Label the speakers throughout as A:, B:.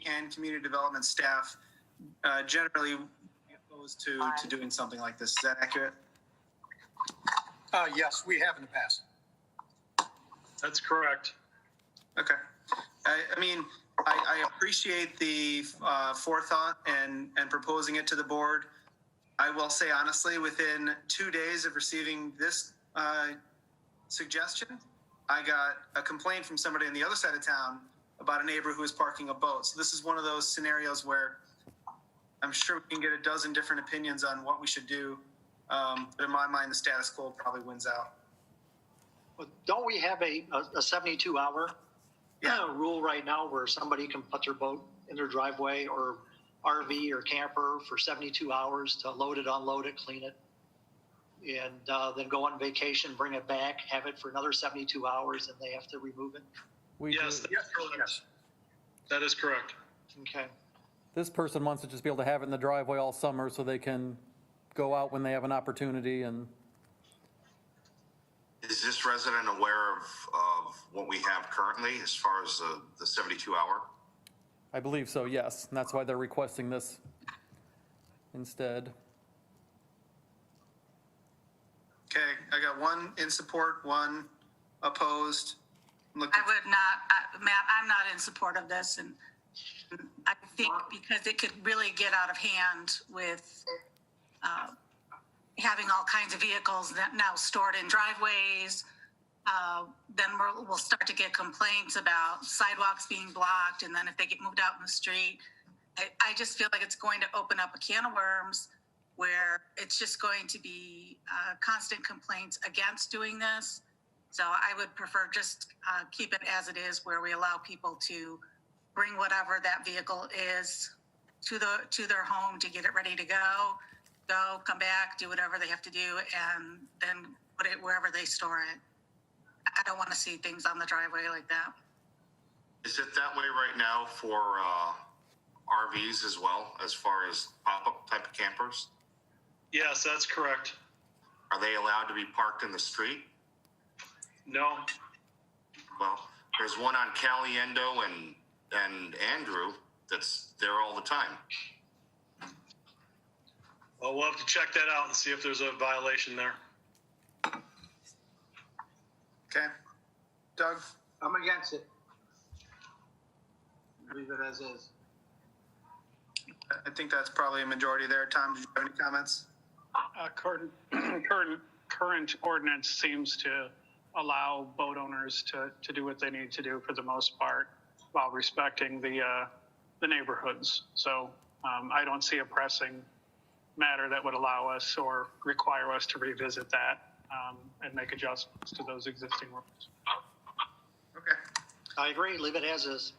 A: and community development staff generally opposed to doing something like this. Is that accurate?
B: Yes, we have in the past.
C: That's correct.
A: Okay. I mean, I appreciate the forethought and proposing it to the board. I will say honestly, within 2 days of receiving this suggestion, I got a complaint from somebody on the other side of town about a neighbor who was parking a boat. So this is one of those scenarios where I'm sure we can get a dozen different opinions on what we should do. But in my mind, the status quo probably wins out.
D: But don't we have a 72-hour rule right now where somebody can put their boat in their driveway or RV or camper for 72 hours to load it, unload it, clean it, and then go on vacation, bring it back, have it for another 72 hours, and they have to remove it?
C: Yes, that's correct. That is correct.
D: Okay.
E: This person wants to just be able to have it in the driveway all summer so they can go out when they have an opportunity. And
F: is this resident aware of what we have currently as far as the 72-hour?
E: I believe so, yes. And that's why they're requesting this instead.
A: Okay, I got one in support, one opposed.
G: I would not, Matt, I'm not in support of this. And I think because it could really get out of hand with having all kinds of vehicles that now stored in driveways. Then we'll start to get complaints about sidewalks being blocked. And then if they get moved out in the street, I just feel like it's going to open up a can of worms where it's just going to be constant complaints against doing this. So I would prefer just keep it as it is, where we allow people to bring whatever that vehicle is to their home to get it ready to go, come back, do whatever they have to do, and then put it wherever they store it. I don't want to see things on the driveway like that.
F: Is it that way right now for RVs as well, as far as pop-up type of campers?
C: Yes, that's correct.
F: Are they allowed to be parked in the street?
C: No.
F: Well, there's one on Caliendo and Andrew that's there all the time.
C: Well, we'll have to check that out and see if there's a violation there.
A: Okay. Doug?
B: I'm against it. Leave it as is.
A: I think that's probably a majority there. Tom, did you have any comments?
H: Current ordinance seems to allow boat owners to do what they need to do for the most part while respecting the neighborhoods. So I don't see a pressing matter that would allow us or require us to revisit that and make adjustments to those existing rules.
A: Okay.
D: I agree. Leave it as is.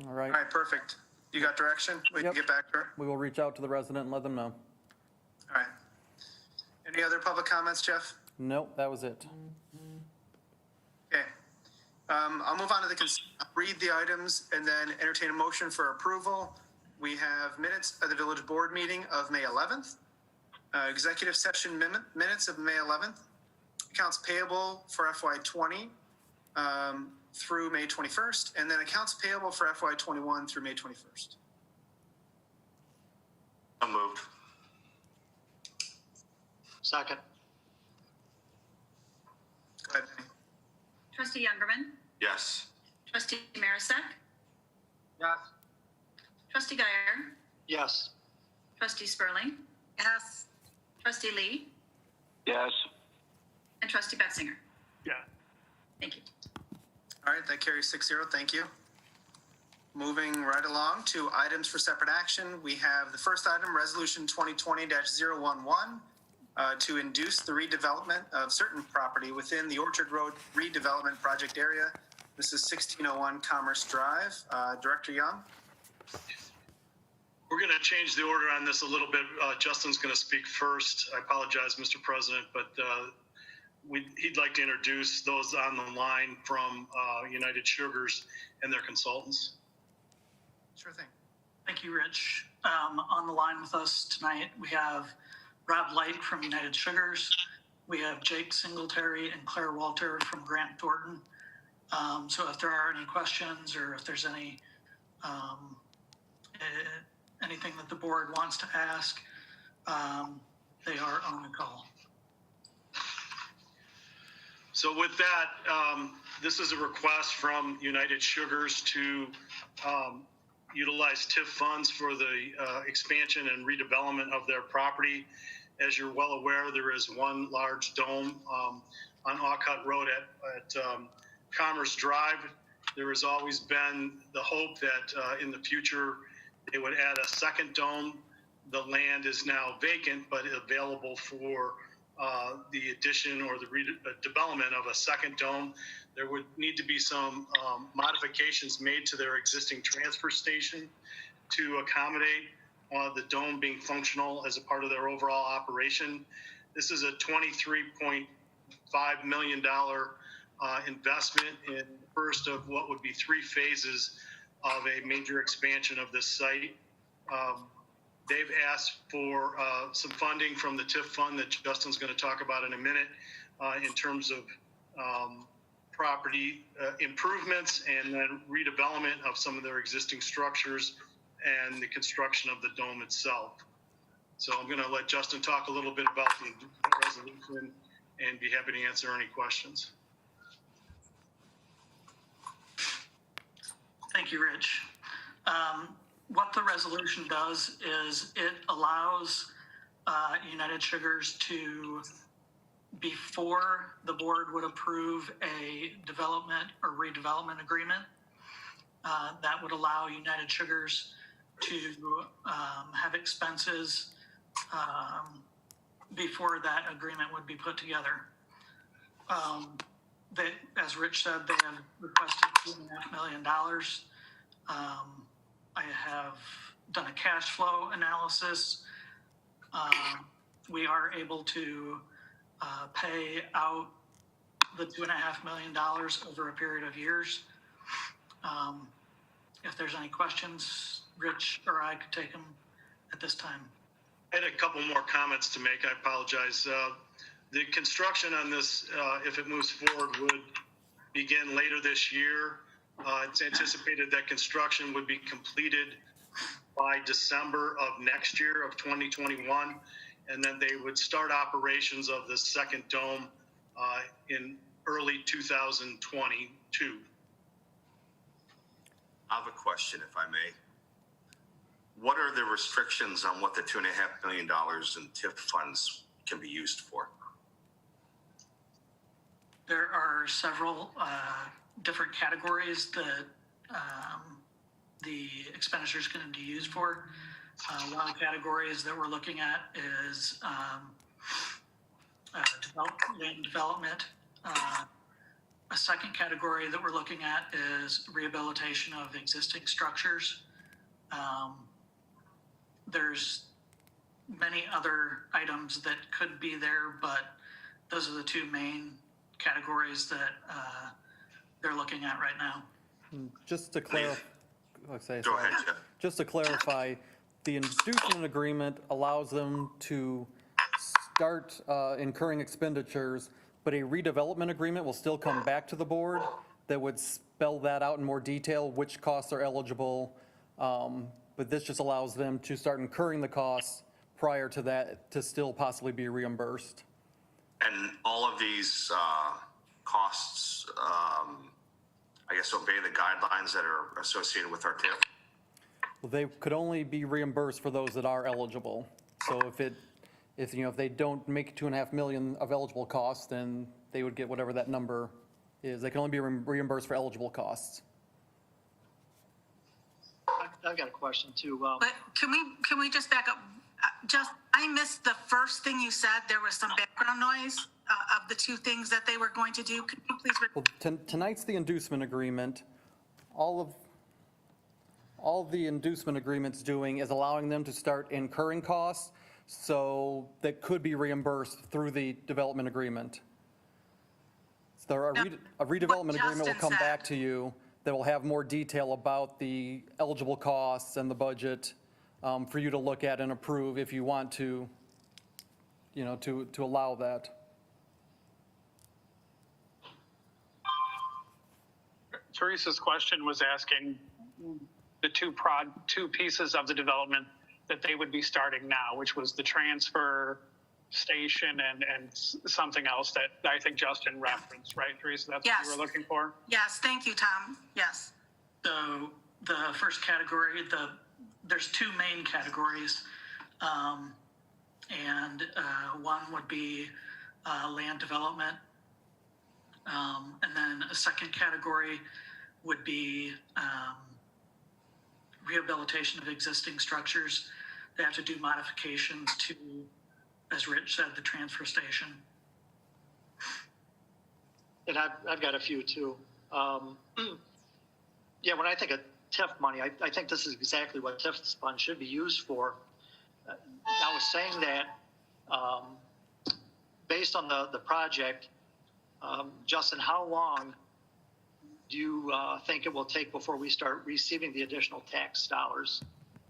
E: All right.
A: All right, perfect. You got direction? We can
E: Yep.
A: get back to her?
E: We will reach out to the resident and let them know.
A: All right. Any other public comments, Jeff?
E: Nope, that was it.
A: Okay. I'll move on to read the items and then entertain a motion for approval. We have minutes of the village board meeting of May 11th, executive session minutes of May 11th, accounts payable for FY20 through May 21st, and then accounts payable for FY21 through May 21st.
F: So moved.
D: Second.
A: Go ahead, Penny.
I: Trustee Youngerman.
F: Yes.
I: Trustee Marisak.
B: Yes.
I: Trustee Guyer.
D: Yes.
I: Trustee Spurling.
G: Yes.
I: Trustee Lee.
F: Yes.
I: And Trustee Betzinger.
H: Yeah.
I: Thank you.
A: All right, that carries 6-0. Thank you. Moving right along to items for separate action. We have the first item, Resolution 2020-011, to induce the redevelopment of certain property within the Orchard Road redevelopment project area. This is 1601 Commerce Drive. Director Young.
C: We're going to change the order on this a little bit. Justin's going to speak first. I apologize, Mr. President, but he'd like to introduce those on the line from United Sugars and their consultants.
A: Sure thing.
J: Thank you, Rich. On the line with us tonight, we have Rob Light from United Sugars. We have Jake Singletary and Claire Walter from Grant Thornton. So if there are any questions or if there's any Anything that the board wants to ask, they are on the call.
C: So with that, this is a request from United Sugars to utilize TIF funds for the expansion and redevelopment of their property. As you're well aware, there is one large dome on Alcott Road at Commerce Drive. There has always been the hope that in the future they would add a second dome. The land is now vacant, but available for the addition or the development of a second dome. There would need to be some modifications made to their existing transfer station to accommodate the dome being functional as a part of their overall operation. This is a $23.5 million investment in the first of what would be 3 phases of a major expansion of this site. They've asked for some funding from the TIF fund that Justin's going to talk about in a minute in terms of property improvements and then redevelopment of some of their existing structures and the construction of the dome itself. So I'm going to let Justin talk a little bit about the resolution and be happy to answer any questions.
J: Thank you, Rich. What the resolution does is it allows United Sugars to, before the board would approve a development or redevelopment agreement, that would allow United Sugars to have expenses before that agreement would be put together. They, as Rich said, they have requested $2.5 million. I have done a cash flow analysis. We are able to pay out the $2.5 million over a period of years. If there's any questions, Rich or I could take them at this time.
C: I had a couple more comments to make. I apologize. The construction on this, if it moves forward, would begin later this year. It's anticipated that construction would be completed by December of next year of 2021, and then they would start operations of the second dome in early 2022.
F: I have a question, if I may. What are the restrictions on what the $2.5 million in TIF funds can be used for?
J: There are several different categories that the expenditures can be used for. One of the categories that we're looking at is land development. A second category that we're looking at is rehabilitation of existing structures. There's many other items that could be there, but those are the 2 main categories that they're looking at right now.
E: Just to clarify,
F: Go ahead, Jeff.
E: just to clarify, the inducement agreement allows them to start incurring expenditures, but a redevelopment agreement will still come back to the board that would spell that out in more detail, which costs are eligible. But this just allows them to start incurring the costs prior to that to still possibly be reimbursed.
F: And all of these costs, I guess, obey the guidelines that are associated with our TIF?
E: Well, they could only be reimbursed for those that are eligible. So if they don't make 2.5 million of eligible costs, then they would get whatever that number is. They can only be reimbursed for eligible costs.
D: I've got a question too.
G: But can we just back up? I missed the first thing you said. There was some background noise of the 2 things that they were going to do. Could you please repeat?
E: Well, tonight's the inducement agreement. All the inducement agreement's doing is allowing them to start incurring costs, so that could be reimbursed through the development agreement. So a redevelopment agreement will come back to you that will have more detail about the eligible costs and the budget for you to look at and approve if you want to, to allow that.
H: Teresa's question was asking the two pieces of the development that they would be starting now, which was the transfer station and something else that I think Justin referenced, right, Teresa? That's what
G: Yes.
H: you were looking for?
G: Yes, thank you, Tom. Yes.
J: So the first category, there's two main categories. One would be land development. And then a second category would be rehabilitation of existing structures. They have to do modifications to, as Rich said, the transfer station.
D: And I've got a few too. Yeah, when I think of TIF money, I think this is exactly what TIF fund should be used for. I was saying that based on the project, Justin, how long do you think it will take before we start receiving the additional tax dollars?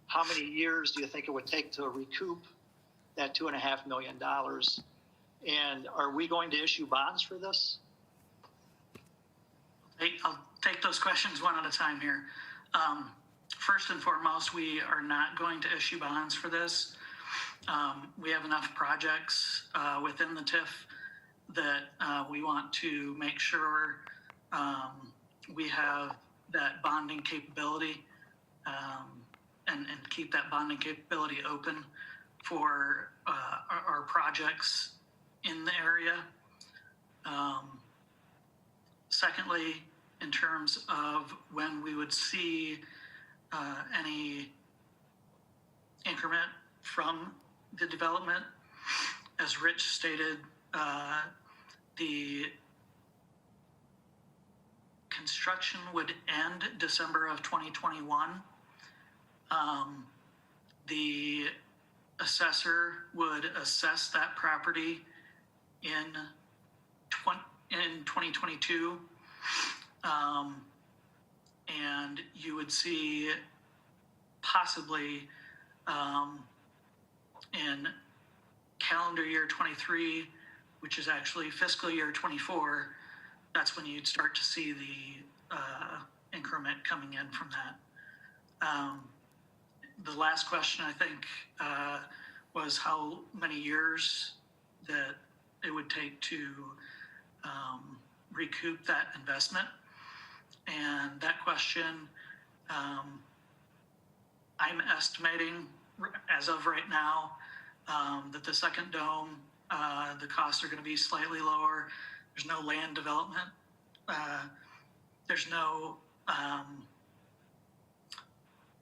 D: How many years do you think it would take to recoup that $2.5 million? And are we going to issue bonds for this?
J: I'll take those questions one at a time here. First and foremost, we are not going to issue bonds for this. We have enough projects within the TIF that we want to make sure we have that bonding capability and keep that bonding capability open for our projects in the area. Secondly, in terms of when we would see any increment from the development, as Rich stated, the construction would end December of 2021. The assessor would assess that property in 2022, and you would see possibly in calendar year 23, which is actually fiscal year 24, that's when you'd start to see the increment coming in from that. The last question, I think, was how many years that it would take to recoup that investment. And that question, I'm estimating as of right now that the second dome, the costs are going to be slightly lower. There's no land development. There's no,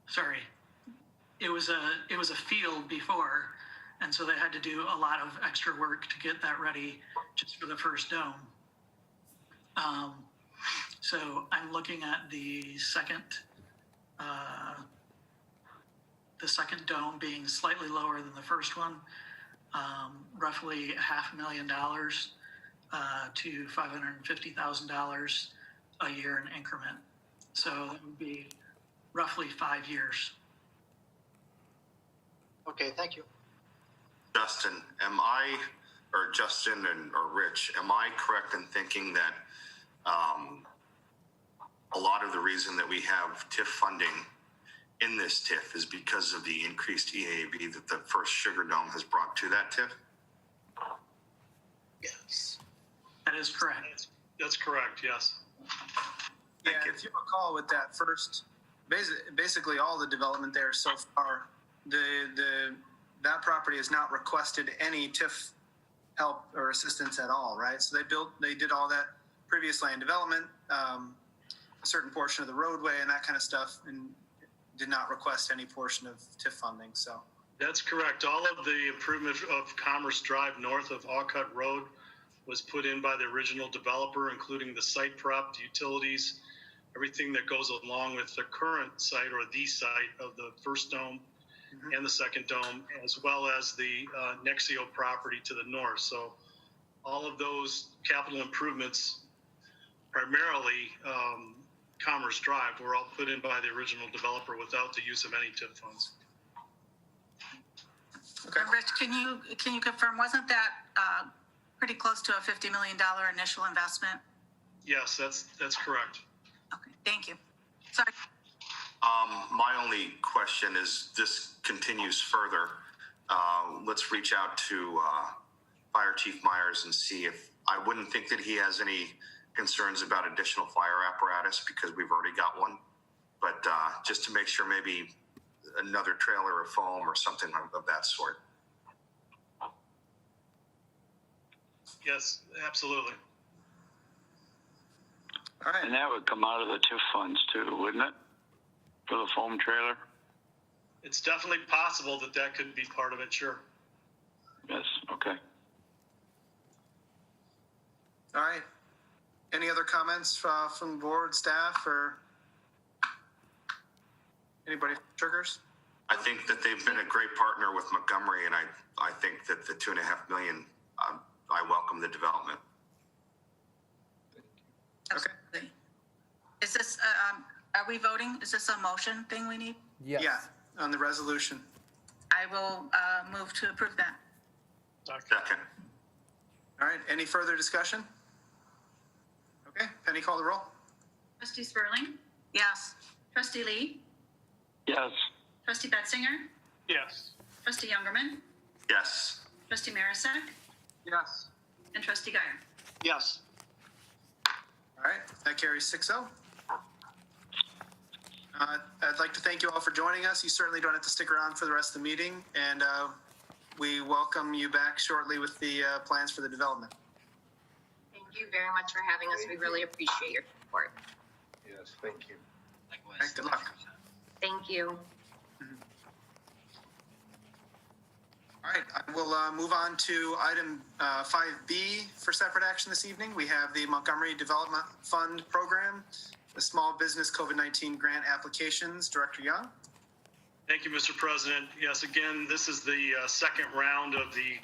J: sorry, it was a field before, and so they had to do a lot of extra work to get that ready just for the first dome. So I'm looking at the second dome being slightly lower than the first one, roughly $500,000 to $550,000 a year in increment. So that would be roughly 5 years.
D: Okay, thank you.
F: Justin, Justin or Rich, am I correct in thinking that a lot of the reason that we have TIF funding in this TIF is because of the increased EAB that the first Sugar Dome has brought to that TIF?
B: Yes.
J: That is correct.
C: That's correct, yes.
A: Yeah, if you recall with that first, basically all the development there so far, that property has not requested any TIF help or assistance at all, right? So they did all that previous land development, a certain portion of the roadway and that kind of stuff, and did not request any portion of TIF funding, so.
C: That's correct. All of the improvement of Commerce Drive north of Alcott Road was put in by the original developer, including the site prep, the utilities, everything that goes along with the current site or the site of the first dome and the second dome, as well as the Nexio property to the north. So all of those capital improvements, primarily Commerce Drive, were all put in by the original developer without the use of any TIF funds.
A: Okay.
G: Rich, can you confirm, wasn't that pretty close to a $50 million initial investment?
C: Yes, that's correct.
G: Okay, thank you. Sorry.
F: My only question is, this continues further. Let's reach out to Fire Chief Myers and see if, I wouldn't think that he has any concerns about additional fire apparatus because we've already got one. But just to make sure, maybe another trailer of foam or something of that sort.
C: Yes, absolutely.
A: All right.
K: And that would come out of the TIF funds too, wouldn't it? For the foam trailer?
C: It's definitely possible that that could be part of it, sure.
K: Yes, okay.
A: All right. Any other comments from board, staff, or anybody from Sugars?
F: I think that they've been a great partner with Montgomery, and I think that the $2.5 million, I welcome the development.
G: Absolutely. Is this, are we voting? Is this a motion thing we need?
E: Yes.
A: Yeah, on the resolution.
G: I will move to approve that.
F: Second.
A: All right. Any further discussion? Okay. Penny, call the roll.
I: Trustee Spurling,
G: Yes.
I: Trustee Lee,
K: Yes,
I: Trustee Betzinger,
H: Yes.
I: Trustee Youngerman,
F: Yes.
I: Trustee Marisak,
B: Yes.
I: and Trustee Guyer.
D: Yes.
A: All right. That carries 6-0. I'd like to thank you all for joining us. You certainly don't have to stick around for the rest of the meeting, and we welcome you back shortly with the plans for the development.
L: Thank you very much for having us. We really appreciate your support.
B: Yes, thank you.
A: All right, good luck.
L: Thank you.
A: All right, I will move on to item 5B for separate action this evening. We have the Montgomery Development Fund Program, the Small Business COVID-19 Grant Applications. Director Young.
C: Thank you, Mr. President. Yes, again, this is the second round of the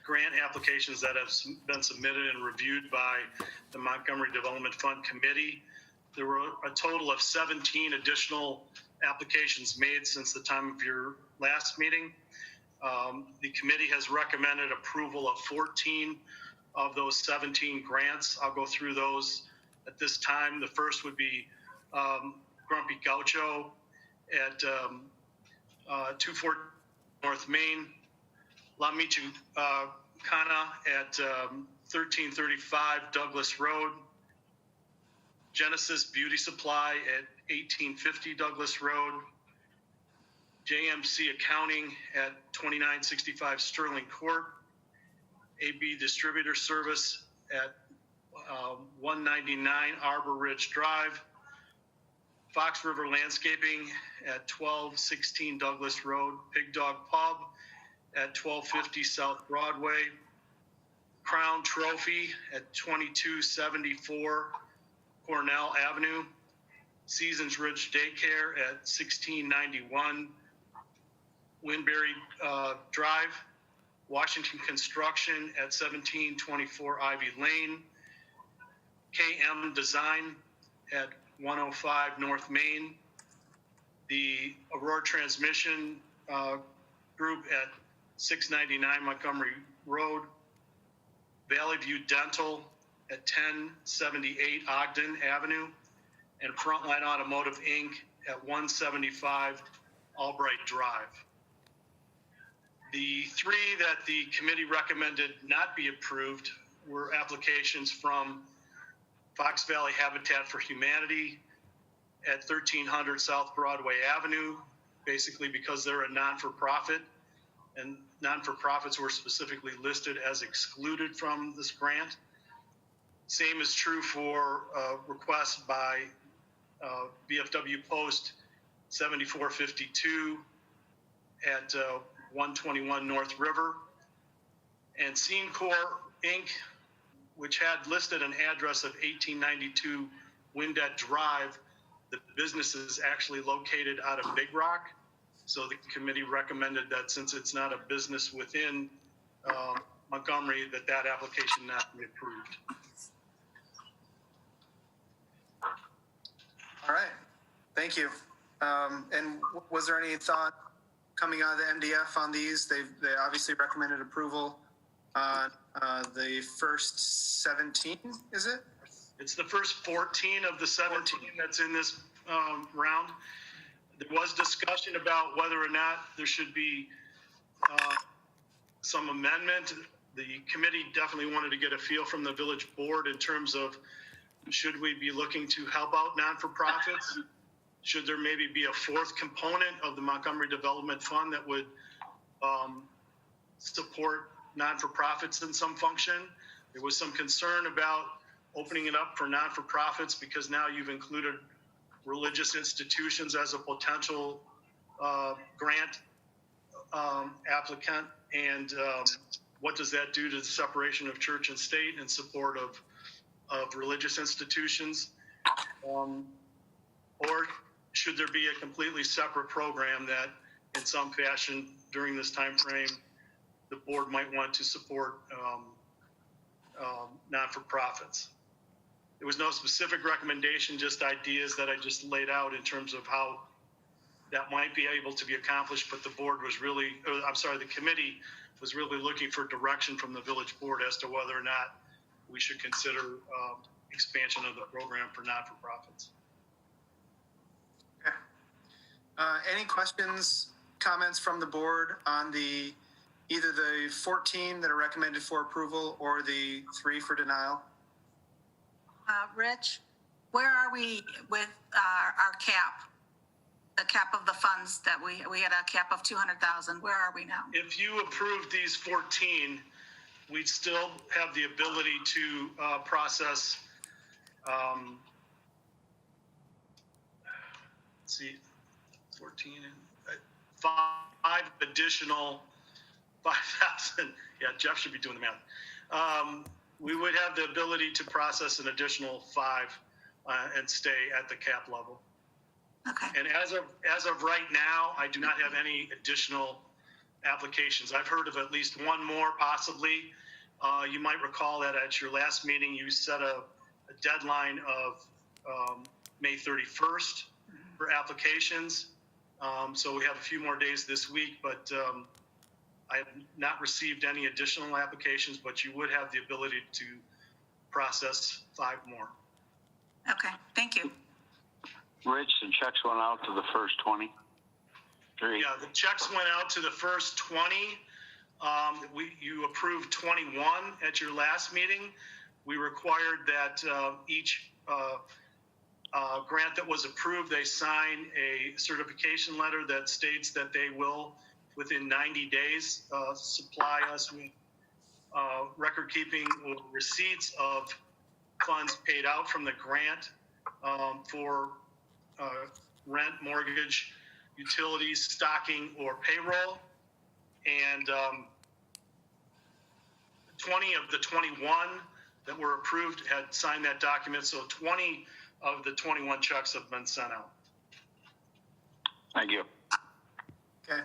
C: grant applications that have been submitted and reviewed by the Montgomery Development Fund Committee. There were a total of 17 additional applications made since the time of your last meeting. The committee has recommended approval of 14 of those 17 grants. I'll go through those at this time. The first would be Grumpy Gaucho at 214 North Main, La Michoacana at 1335 Douglas Road, Genesis Beauty Supply at 1850 Douglas Road, JMC Accounting at 2965 Sterling Court, AB Distributor Service at 199 Arbor Ridge Drive, Fox River Landscaping at 1216 Douglas Road, Pig Dog Pub at 1250 South Broadway, Crown Trophy at 2274 Cornell Avenue, Seasons Ridge Daycare at 1691 Winberry Drive, Washington Construction at 1724 Ivy Lane, KM Design at 105 North Main, the Aurora Transmission Group at 699 Montgomery Road, Valley View Dental at 1078 Ogden Avenue, and Frontline Automotive Inc. at 175 Albright Drive. The three that the committee recommended not be approved were applications from Fox Valley Habitat for Humanity at 1300 South Broadway Avenue, basically because they're a non-for-profit, and non-for-profits were specifically listed as excluded from this grant. Same is true for requests by VFW Post 7452 at 121 North River, and Scene Corps Inc., which had listed an address of 1892 Windet Drive. The business is actually located out of Big Rock. So the committee recommended that since it's not a business within Montgomery, that application not be approved.
A: All right. Thank you. And was there any thought coming out of the MDF on these? They obviously recommended approval on the first 17, is it?
C: It's the first 14 of the 17 that's in this round. There was discussion about whether or not there should be some amendment. The committee definitely wanted to get a feel from the village board in terms of, should we be looking to help out non-for-profits? Should there maybe be a fourth component of the Montgomery Development Fund that would support non-for-profits in some function? There was some concern about opening it up for non-for-profits because now you've included religious institutions as a potential grant applicant. And what does that do to the separation of church and state in support of religious institutions? Or should there be a completely separate program that in some fashion during this time frame the board might want to support non-for-profits? There was no specific recommendation, just ideas that I just laid out in terms of how that might be able to be accomplished, but the board was really, the committee was really looking for direction from the village board as to whether or not we should consider expansion of the program for not-for-profits.
A: Okay. Any questions, comments from the board on either the 14 that are recommended for approval or the 3 for denial?
G: Rich, where are we with our cap? The cap of the funds that we had a cap of 200,000. Where are we now?
C: If you approve these 14, we'd still have the ability to process, let's see, 14 and 5 additional 5,000. Yeah, Jeff should be doing the math. We would have the ability to process an additional 5 and stay at the cap level.
G: Okay.
C: And as of right now, I do not have any additional applications. I've heard of at least one more possibly. You might recall that at your last meeting, you set a deadline of May 31st for applications. So we have a few more days this week, but I have not received any additional applications, but you would have the ability to process 5 more.
G: Okay, thank you.
K: Rich, the checks went out to the first 20.
C: Yeah, the checks went out to the first 20. You approved 21 at your last meeting. We required that each grant that was approved, they sign a certification letter that states that they will, within 90 days, supply us with record keeping receipts of funds paid out from the grant for rent, mortgage, utilities, stocking, or payroll. And 20 of the 21 that were approved had signed that document. So 20 of the 21 checks have been sent out.
K: Thank you.
A: Okay.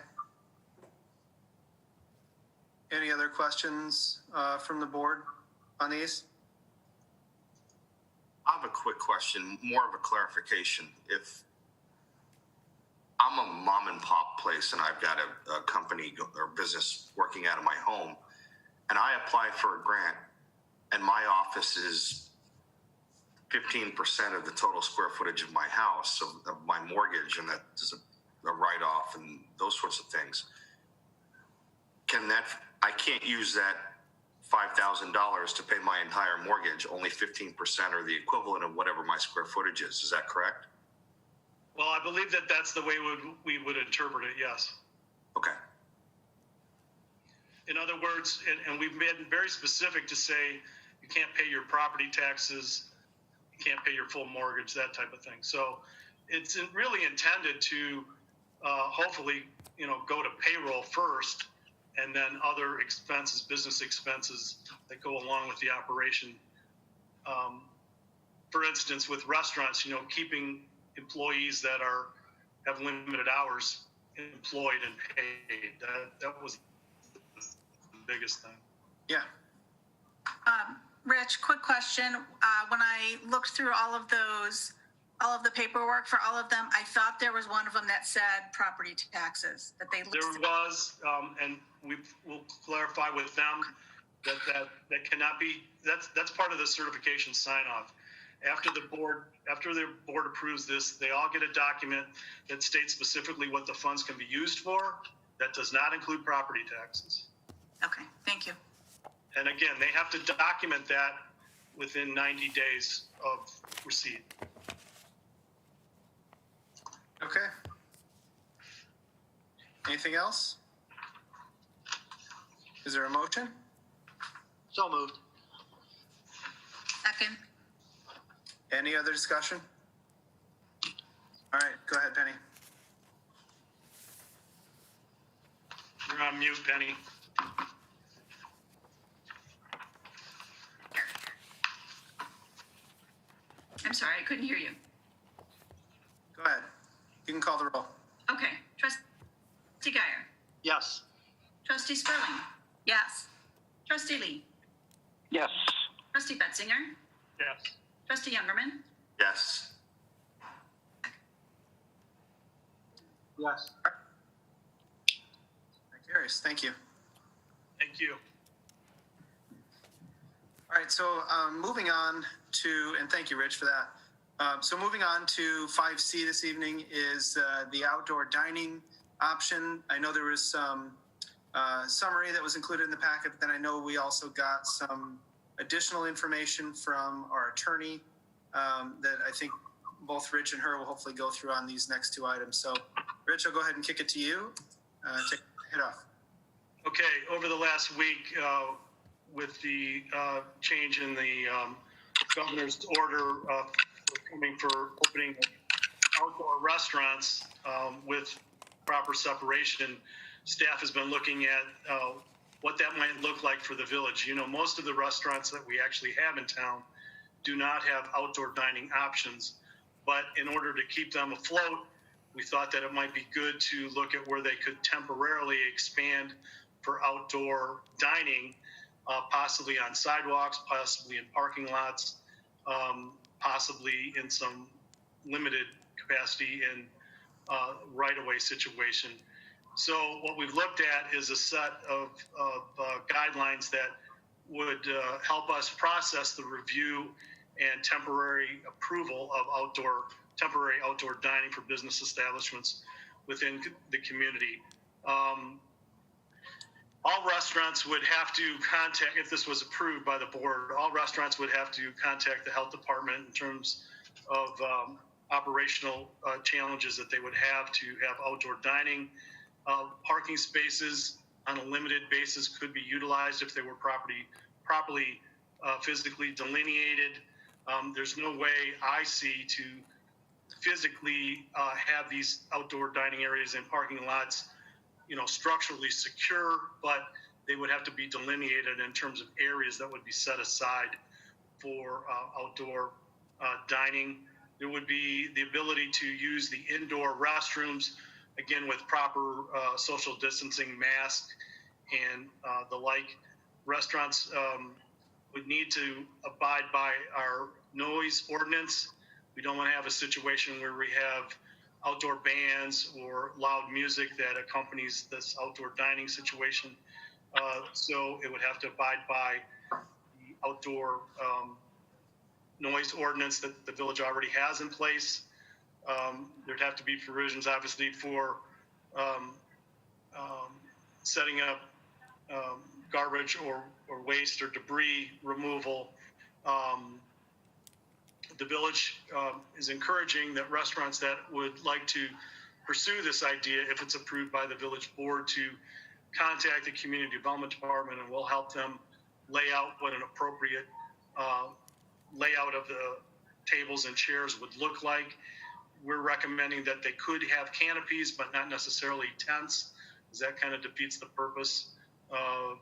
A: Any other questions from the board on these?
F: I have a quick question, more of a clarification. If I'm a mom and pop place and I've got a company or business working out of my home, and I apply for a grant, and my office is 15% of the total square footage of my house, of my mortgage, and that is a write-off and those sorts of things, I can't use that $5,000 to pay my entire mortgage. Only 15% or the equivalent of whatever my square footage is. Is that correct?
C: Well, I believe that that's the way we would interpret it, yes.
F: Okay.
C: In other words, and we've been very specific to say you can't pay your property taxes, you can't pay your full mortgage, that type of thing. So it's really intended to hopefully, go to payroll first, and then other expenses, business expenses that go along with the operation. For instance, with restaurants, keeping employees that have limited hours employed and paid. That was the biggest thing.
A: Yeah.
G: Rich, quick question. When I looked through all of the paperwork for all of them, I thought there was one of them that said property taxes that they listed.
C: There was, and we'll clarify with them that cannot be. That's part of the certification sign off. After the board approves this, they all get a document that states specifically what the funds can be used for. That does not include property taxes.
G: Okay, thank you.
C: And again, they have to document that within 90 days of receipt.
A: Okay. Anything else? Is there a motion?
D: So moved.
G: Second.
A: Any other discussion? All right, go ahead, Penny.
C: You're on mute, Penny.
I: I'm sorry, I couldn't hear you.
A: Go ahead. You can call the roll.
I: Okay, Trustee Guyer,
D: Yes.
I: Trustee Spurling,
G: Yes.
I: Trustee Lee,
K: Yes.
I: Trustee Betzinger,
H: Yes.
I: Trustee Youngerman,
F: Yes.
D: Yes.
A: That carries. Thank you.
C: Thank you.
A: All right, so moving on to, and thank you, Rich, for that. So moving on to 5C this evening is the outdoor dining option. I know there was some summary that was included in the packet, but then I know we also got some additional information from our attorney that I think both Rich and her will hopefully go through on these next two items. So Rich, I'll go ahead and kick it to you. Take it off.
C: Okay, over the last week, with the change in the governor's order coming for opening outdoor restaurants with proper separation, staff has been looking at what that might look like for the village. You know, most of the restaurants that we actually have in town do not have outdoor dining options, but in order to keep them afloat, we thought that it might be good to look at where they could temporarily expand for outdoor dining, possibly on sidewalks, possibly in parking lots, possibly in some limited capacity in right-of-way situation. So what we've looked at is a set of guidelines that would help us process the review and temporary approval of temporary outdoor dining for business establishments within the community. All restaurants would have to contact, if this was approved by the board, all restaurants would have to contact the health department in terms of operational challenges that they would have to have outdoor dining. Parking spaces on a limited basis could be utilized if they were properly physically delineated. There's no way I see to physically have these outdoor dining areas and parking lots, structurally secure, but they would have to be delineated in terms of areas that would be set aside for outdoor dining. There would be the ability to use the indoor restrooms, again, with proper social distancing, mask, and the like. Restaurants would need to abide by our noise ordinance. We don't want to have a situation where we have outdoor bands or loud music that accompanies this outdoor dining situation. So it would have to abide by the outdoor noise ordinance that the village already has in place. There'd have to be provisions, obviously, for setting up garbage or waste or debris removal. The village is encouraging that restaurants that would like to pursue this idea, if it's approved by the village board, to contact the community development department, and we'll help them lay out what an appropriate layout of the tables and chairs would look like. We're recommending that they could have canopies, but not necessarily tents, because that kind of defeats the purpose of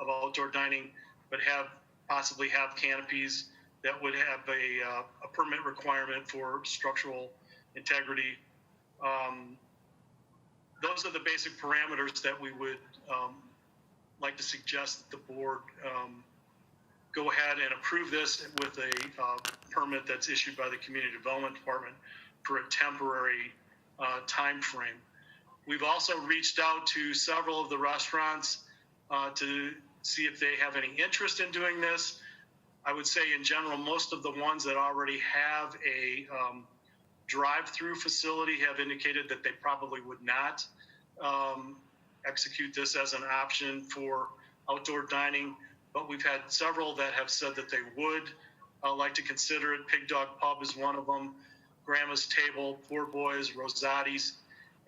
C: outdoor dining, but possibly have canopies that would have a permit requirement for structural integrity. Those are the basic parameters that we would like to suggest that the board go ahead and approve this with a permit that's issued by the Community Development Department for a temporary time frame. We've also reached out to several of the restaurants to see if they have any interest in doing this. I would say in general, most of the ones that already have a drive-through facility have indicated that they probably would not execute this as an option for outdoor dining. But we've had several that have said that they would like to consider it. Pig Dog Pub is one of them. Grandma's Table, Poor Boys, Rosati's,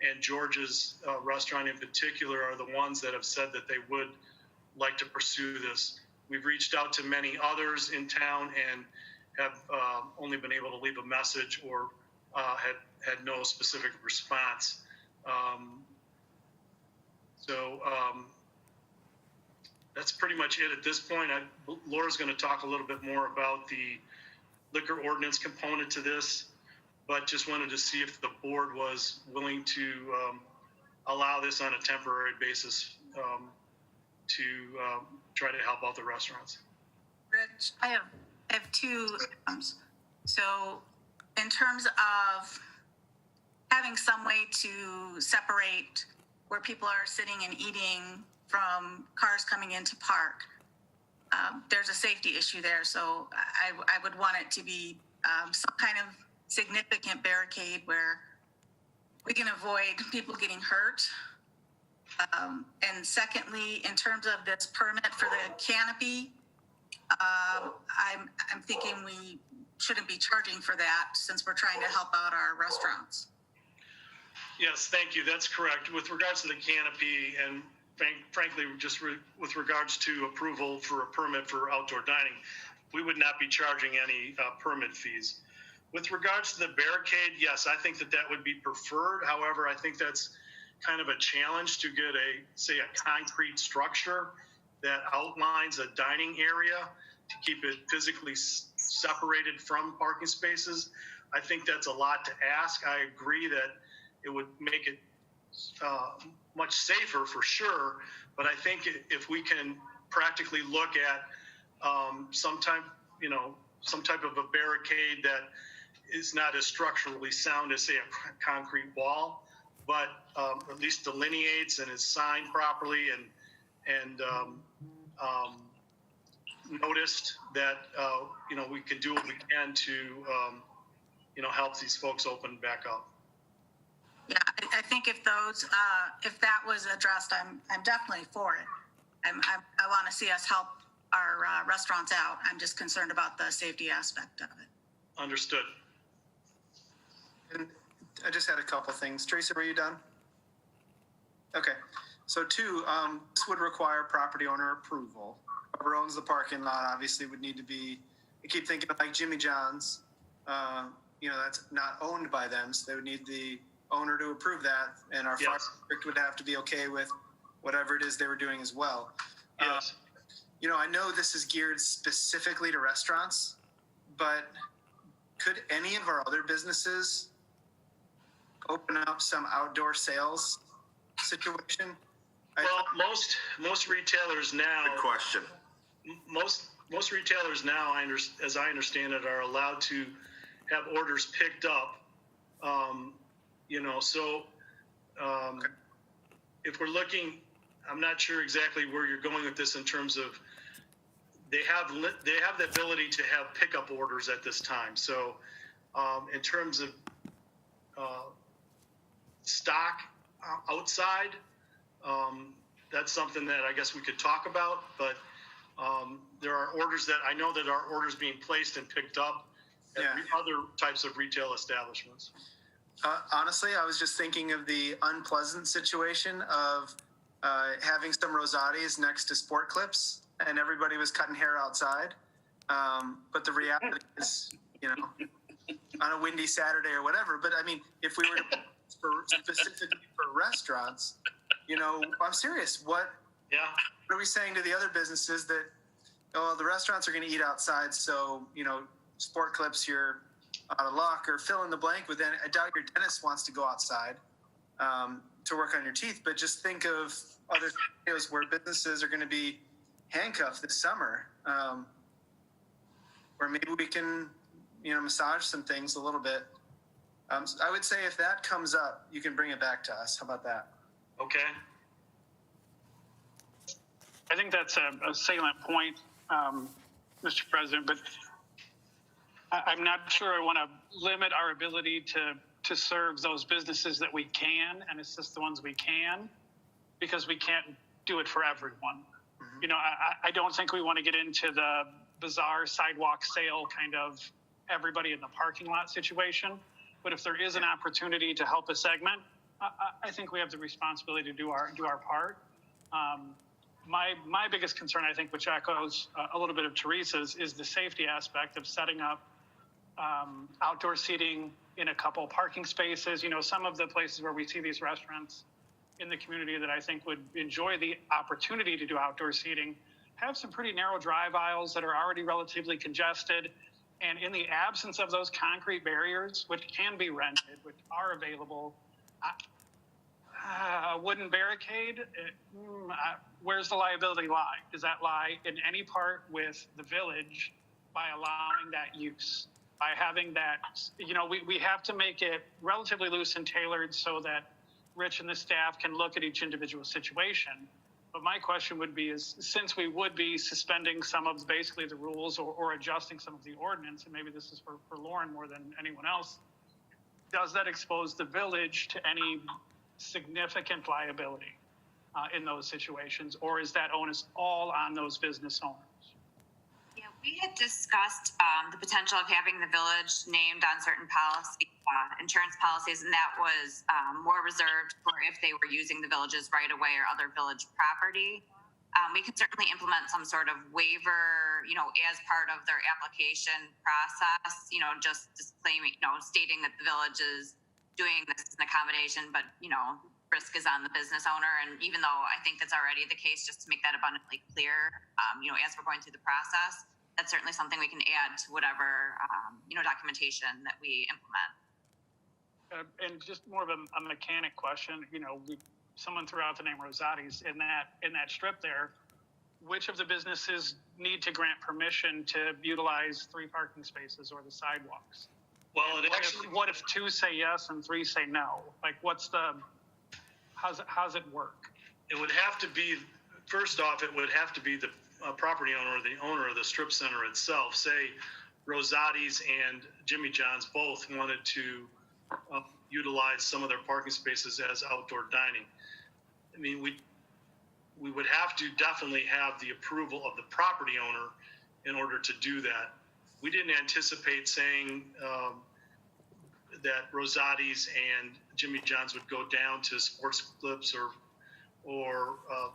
C: and George's restaurant in particular are the ones that have said that they would like to pursue this. We've reached out to many others in town and have only been able to leave a message or had no specific response. That's pretty much it at this point. Laura's going to talk a little bit more about the liquor ordinance component to this, but just wanted to see if the board was willing to allow this on a temporary basis to try to help out the restaurants.
G: Rich, I have two items. So in terms of having some way to separate where people are sitting and eating from cars coming into park, there's a safety issue there. So I would want it to be some kind of significant barricade where we can avoid people getting hurt. And secondly, in terms of this permit for the canopy, I'm thinking we shouldn't be charging for that since we're trying to help out our restaurants.
C: Yes, thank you. That's correct. With regards to the canopy and frankly, just with regards to approval for a permit for outdoor dining, we would not be charging any permit fees. With regards to the barricade, yes, I think that would be preferred. However, I think that's kind of a challenge to get a concrete structure that outlines a dining area to keep it physically separated from parking spaces. I think that's a lot to ask. I agree that it would make it much safer for sure, but I think if we can practically look at some type of a barricade that is not as structurally sound as, say, a concrete wall, but at least delineates and is signed properly and noticed that we can do what we can to help these folks open back up.
G: Yeah, I think if that was addressed, I'm definitely for it. I want to see us help our restaurants out. I'm just concerned about the safety aspect of it.
C: Understood.
A: And I just had a couple things. Teresa, were you done? Okay. So two, this would require property owner approval. Whoever owns the parking lot obviously would need to be, I keep thinking of like Jimmy John's, that's not owned by them. So they would need the owner to approve that. And our fire district would have to be okay with whatever it is they were doing as well.
C: Yes.
A: I know this is geared specifically to restaurants, but could any of our other businesses open up some outdoor sales situation?
C: Well, most retailers now.
F: Good question.
C: Most retailers now, as I understand it, are allowed to have orders picked up. If we're looking, I'm not sure exactly where you're going with this in terms of they have the ability to have pickup orders at this time. So in terms of stock outside, that's something that I guess we could talk about, but there are orders that I know that are orders being placed and picked up at other types of retail establishments.
A: Honestly, I was just thinking of the unpleasant situation of having some Rosati's next to Sport Clips and everybody was cutting hair outside. But the reality is, on a windy Saturday or whatever. But I mean, if we were to specifically for restaurants, I'm serious. What are we saying to the other businesses that, the restaurants are going to eat outside, so, Sport Clips, you're out of luck, or fill in the blank with I doubt your dentist wants to go outside to work on your teeth, but just think of other scenarios where businesses are going to be handcuffed this summer, where maybe we can, massage some things a little bit. I would say if that comes up, you can bring it back to us. How about that?
C: Okay.
H: I think that's a salient point. Mr. President, but I'm not sure I want to limit our ability to serve those businesses that we can and assist the ones we can, because we can't do it for everyone. You know, I don't think we want to get into the bizarre sidewalk sale kind of everybody in the parking lot situation. But if there is an opportunity to help a segment, I think we have the responsibility to do our part. My biggest concern, I think, which echoes a little bit of Teresa's, is the safety aspect of setting up outdoor seating in a couple parking spaces. You know, some of the places where we see these restaurants in the community that I think would enjoy the opportunity to do outdoor seating have some pretty narrow drive aisles that are already relatively congested. And in the absence of those concrete barriers, which can be rented, which are available, a wooden barricade, where's the liability lie? Does that lie in any part with the village by allowing that use? By having that, you know, we have to make it relatively loose and tailored so that Rich and the staff can look at each individual situation. But my question would be is, since we would be suspending some of basically the rules or adjusting some of the ordinance, and maybe this is for Lauren more than anyone else, does that expose the village to any significant liability in those situations? Or is that onus all on those business owners?
M: Yeah, we had discussed the potential of having the village named on certain policy, insurance policies, and that was more reserved for if they were using the village's right of way or other village property. We can certainly implement some sort of waiver, you know, as part of their application process, you know, just disclaiming, you know, stating that the village is doing this as an accommodation, but, you know, risk is on the business owner. And even though I think that's already the case, just to make that abundantly clear, you know, as we're going through the process, that's certainly something we can add to whatever, you know, documentation that we implement.
H: And just more of a mechanic question, you know, someone threw out the name Rosati's in that strip there. Which of the businesses need to grant permission to utilize 3 parking spaces or the sidewalks?
C: Well,
H: What if 2 say yes and 3 say no? Like, how's it work?
C: it would have to be, first off, it would have to be the property owner or the owner of the strip center itself. Say Rosati's and Jimmy John's both wanted to utilize some of their parking spaces as outdoor dining. I mean, we would have to definitely have the approval of the property owner in order to do that. We didn't anticipate saying that Rosati's and Jimmy John's would go down to Sports Clips or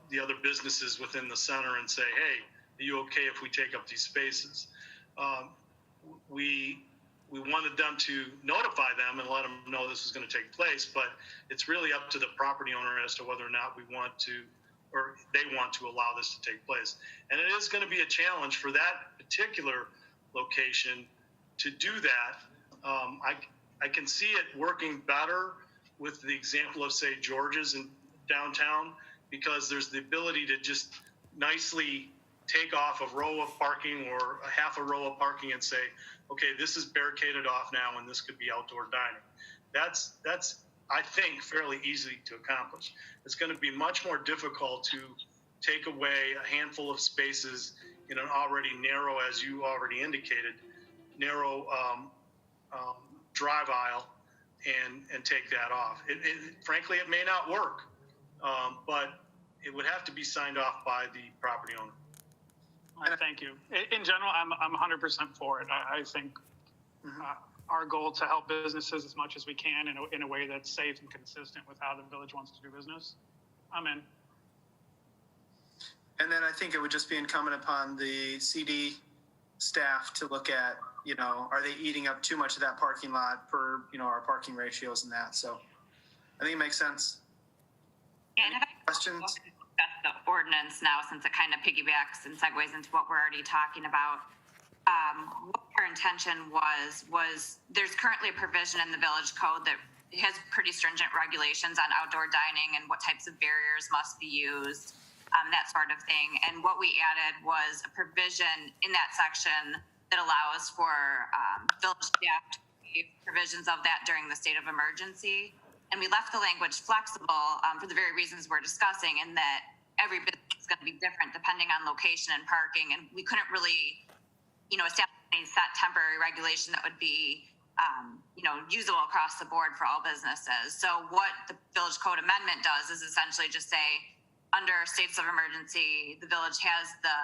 C: the other businesses within the center and say, hey, are you okay if we take up these spaces? We wanted them to notify them and let them know this is going to take place, but it's really up to the property owner as to whether or not we want to, or they want to allow this to take place. And it is going to be a challenge for that particular location to do that. I can see it working better with the example of, say, George's in downtown, because there's the ability to just nicely take off a row of parking or a half a row of parking and say, okay, this is barricaded off now and this could be outdoor dining. That's I think, fairly easy to accomplish. It's going to be much more difficult to take away a handful of spaces in an already narrow, as you already indicated, narrow drive aisle and take that off. Frankly, it may not work, but it would have to be signed off by the property owner.
H: Thank you. In general, I'm 100% for it. I think our goal to help businesses as much as we can in a way that's safe and consistent with how the village wants to do business. I'm in.
A: And then I think it would just be incumbent upon the CD staff to look at, you know, are they eating up too much of that parking lot per, you know, our parking ratios and that. So I think it makes sense.
M: Yeah, and
A: Questions?
M: That's the ordinance now, since it kind of piggybacks and segues into what we're already talking about. What our intention was there's currently a provision in the village code that has pretty stringent regulations on outdoor dining and what types of barriers must be used, that sort of thing. And what we added was a provision in that section that allows for village staff to waive provisions of that during the state of emergency. And we left the language flexible for the very reasons we're discussing, in that every business is going to be different depending on location and parking. And we couldn't really establishing a set temporary regulation that would be, usable across the board for all businesses. So what the village code amendment does is essentially just say, under states of emergency, the village has the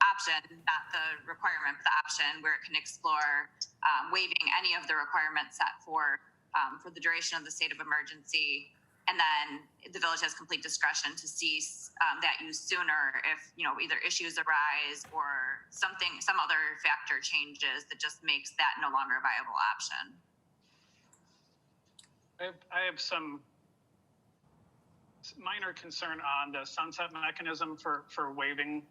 M: option, not the requirement, but the option where it can explore waiving any of the requirements set for the duration of the state of emergency. And then the village has complete discretion to cease that use sooner if, either issues arise or some other factor changes that just makes that no longer a viable option.
H: I have some minor concern on the sunset mechanism for waiving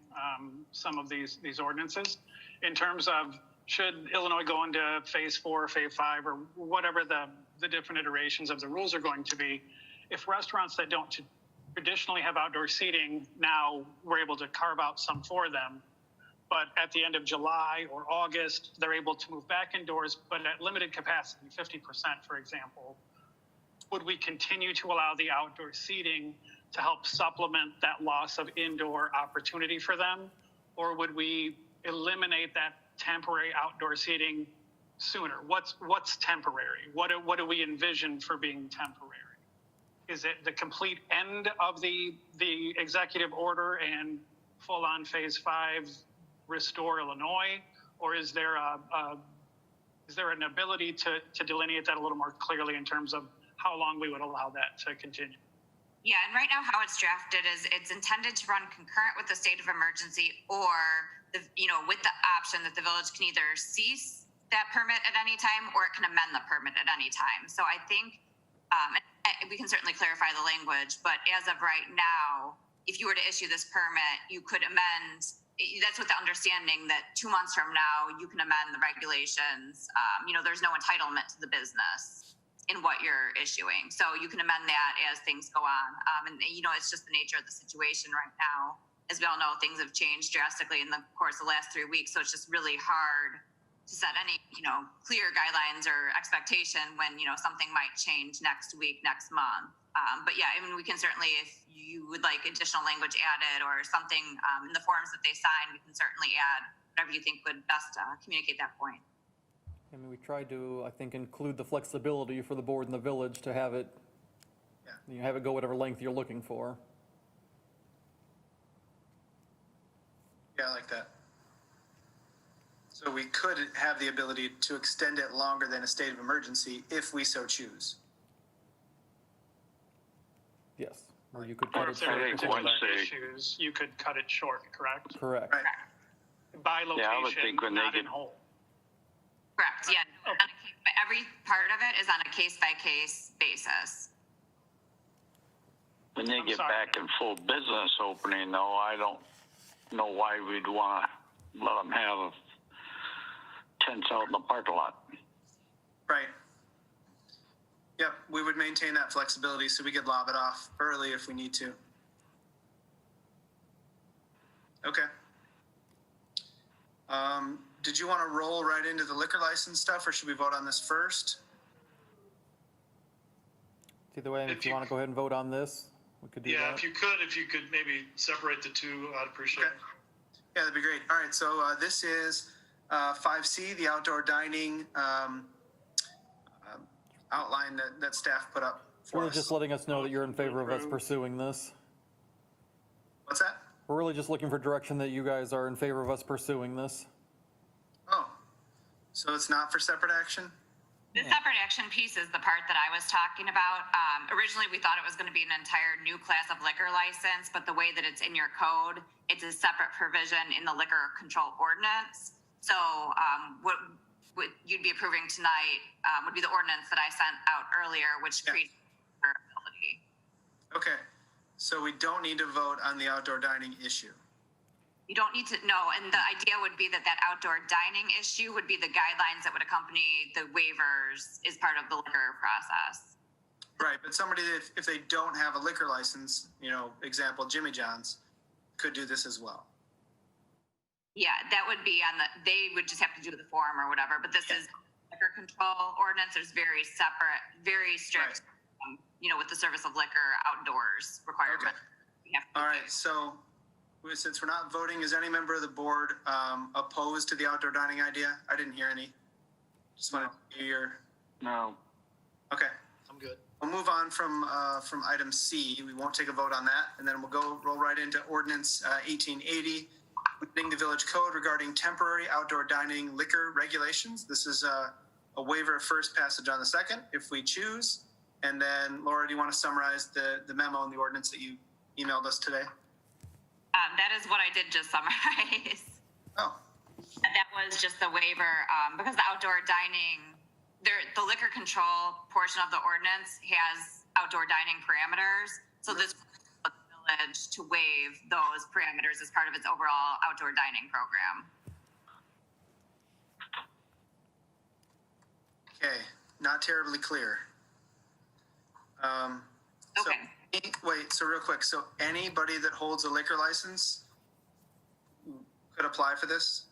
H: some of these ordinances in terms of should Illinois go into phase 4, phase 5, or whatever the different iterations of the rules are going to be. If restaurants that don't traditionally have outdoor seating, now we're able to carve out some for them, but at the end of July or August, they're able to move back indoors, but at limited capacity, 50%, for example. Would we continue to allow the outdoor seating to help supplement that loss of indoor opportunity for them? Or would we eliminate that temporary outdoor seating sooner? What's temporary? What do we envision for being temporary? Is it the complete end of the executive order and full on phase 5 restore Illinois? Or is there an ability to delineate that a little more clearly in terms of how long we would allow that to continue?
M: Yeah, and right now how it's drafted is it's intended to run concurrent with the state of emergency or, with the option that the village can either cease that permit at any time or it can amend the permit at any time. So I think we can certainly clarify the language, but as of right now, if you were to issue this permit, you could amend. That's with the understanding that 2 months from now, you can amend the regulations. There's no entitlement to the business in what you're issuing. So you can amend that as things go on. It's just the nature of the situation right now. As we all know, things have changed drastically in the course of the last 3 weeks. So it's just really hard to set any, clear guidelines or expectation when, something might change next week, next month. But yeah, we can certainly, if you would like additional language added or something in the forms that they sign, we can certainly add whatever you think would best communicate that point.
E: We tried to, I think, include the flexibility for the board and the village to have it, have it go whatever length you're looking for.
A: Yeah, I like that. So we could have the ability to extend it longer than a state of emergency if we so choose.
E: Yes, or you could
H: Or
E: cut it
H: if there are
E: short.
H: particular issues, you could cut it short, correct?
E: Correct.
A: Right.
H: By location,
K: I would think when they
H: not in
K: get-
H: whole.
M: Correct, yeah. Every part of it is on a case-by-case basis.
K: When they
H: I'm
K: get
H: sorry.
K: back in full business opening, though, I don't know why we'd want to let them have tents out in the parking lot.
A: Right. Yep, we would maintain that flexibility so we could lob it off early if we need to. Okay. Did you want to roll right into the liquor license stuff, or should we vote on this first?
E: Either way, if you want to go ahead and vote on this, we could do
C: Yeah,
E: that.
C: if you could maybe separate the two, I'd appreciate it.
A: Okay. Yeah, that'd be great. All right, so this is 5C, the outdoor dining outline that staff put up for
E: Really
A: us.
E: just letting us know that you're in favor of us pursuing this.
A: What's that?
E: We're really just looking for direction that you guys are in favor of us pursuing this.
A: Oh, so it's not for separate action?
M: The separate action piece is the part that I was talking about. Originally, we thought it was going to be an entire new class of liquor license, but the way that it's in your code, it's a separate provision in the liquor control ordinance. So what you'd be approving tonight would be the ordinance that I sent out earlier, which creates ability.
A: Okay, so we don't need to vote on the outdoor dining issue.
M: You don't need to know, and the idea would be that outdoor dining issue would be the guidelines that would accompany the waivers as part of the liquor process.
A: Right, but somebody, if they don't have a liquor license, example, Jimmy John's, could do this as well.
M: Yeah, that would be they would just have to do the form or whatever, but this is liquor control ordinance. There's very separate, very strict, with the service of liquor outdoors requirement.
A: Okay. All right, so Since we're not voting, is any member of the board opposed to the outdoor dining idea? I didn't hear any. Just wanted to hear your,
K: No.
A: okay.
D: I'm good.
A: We'll move on from item C. We won't take a vote on that. And then we'll roll right into ordinance 1880, amending the village code regarding temporary outdoor dining liquor regulations. This is a waiver of first passage on the second, if we choose. And then Laura, do you want to summarize the memo and the ordinance that you emailed us today?
M: That is what I did just summarize.
A: Oh,
M: And that was just the waiver, because the outdoor dining, the liquor control portion of the ordinance has outdoor dining parameters. So this the village to waive those parameters as part of its overall outdoor dining program.
A: okay. Not terribly clear. So,
M: Okay.
A: wait, so real quick. So anybody that holds a liquor license could apply for this?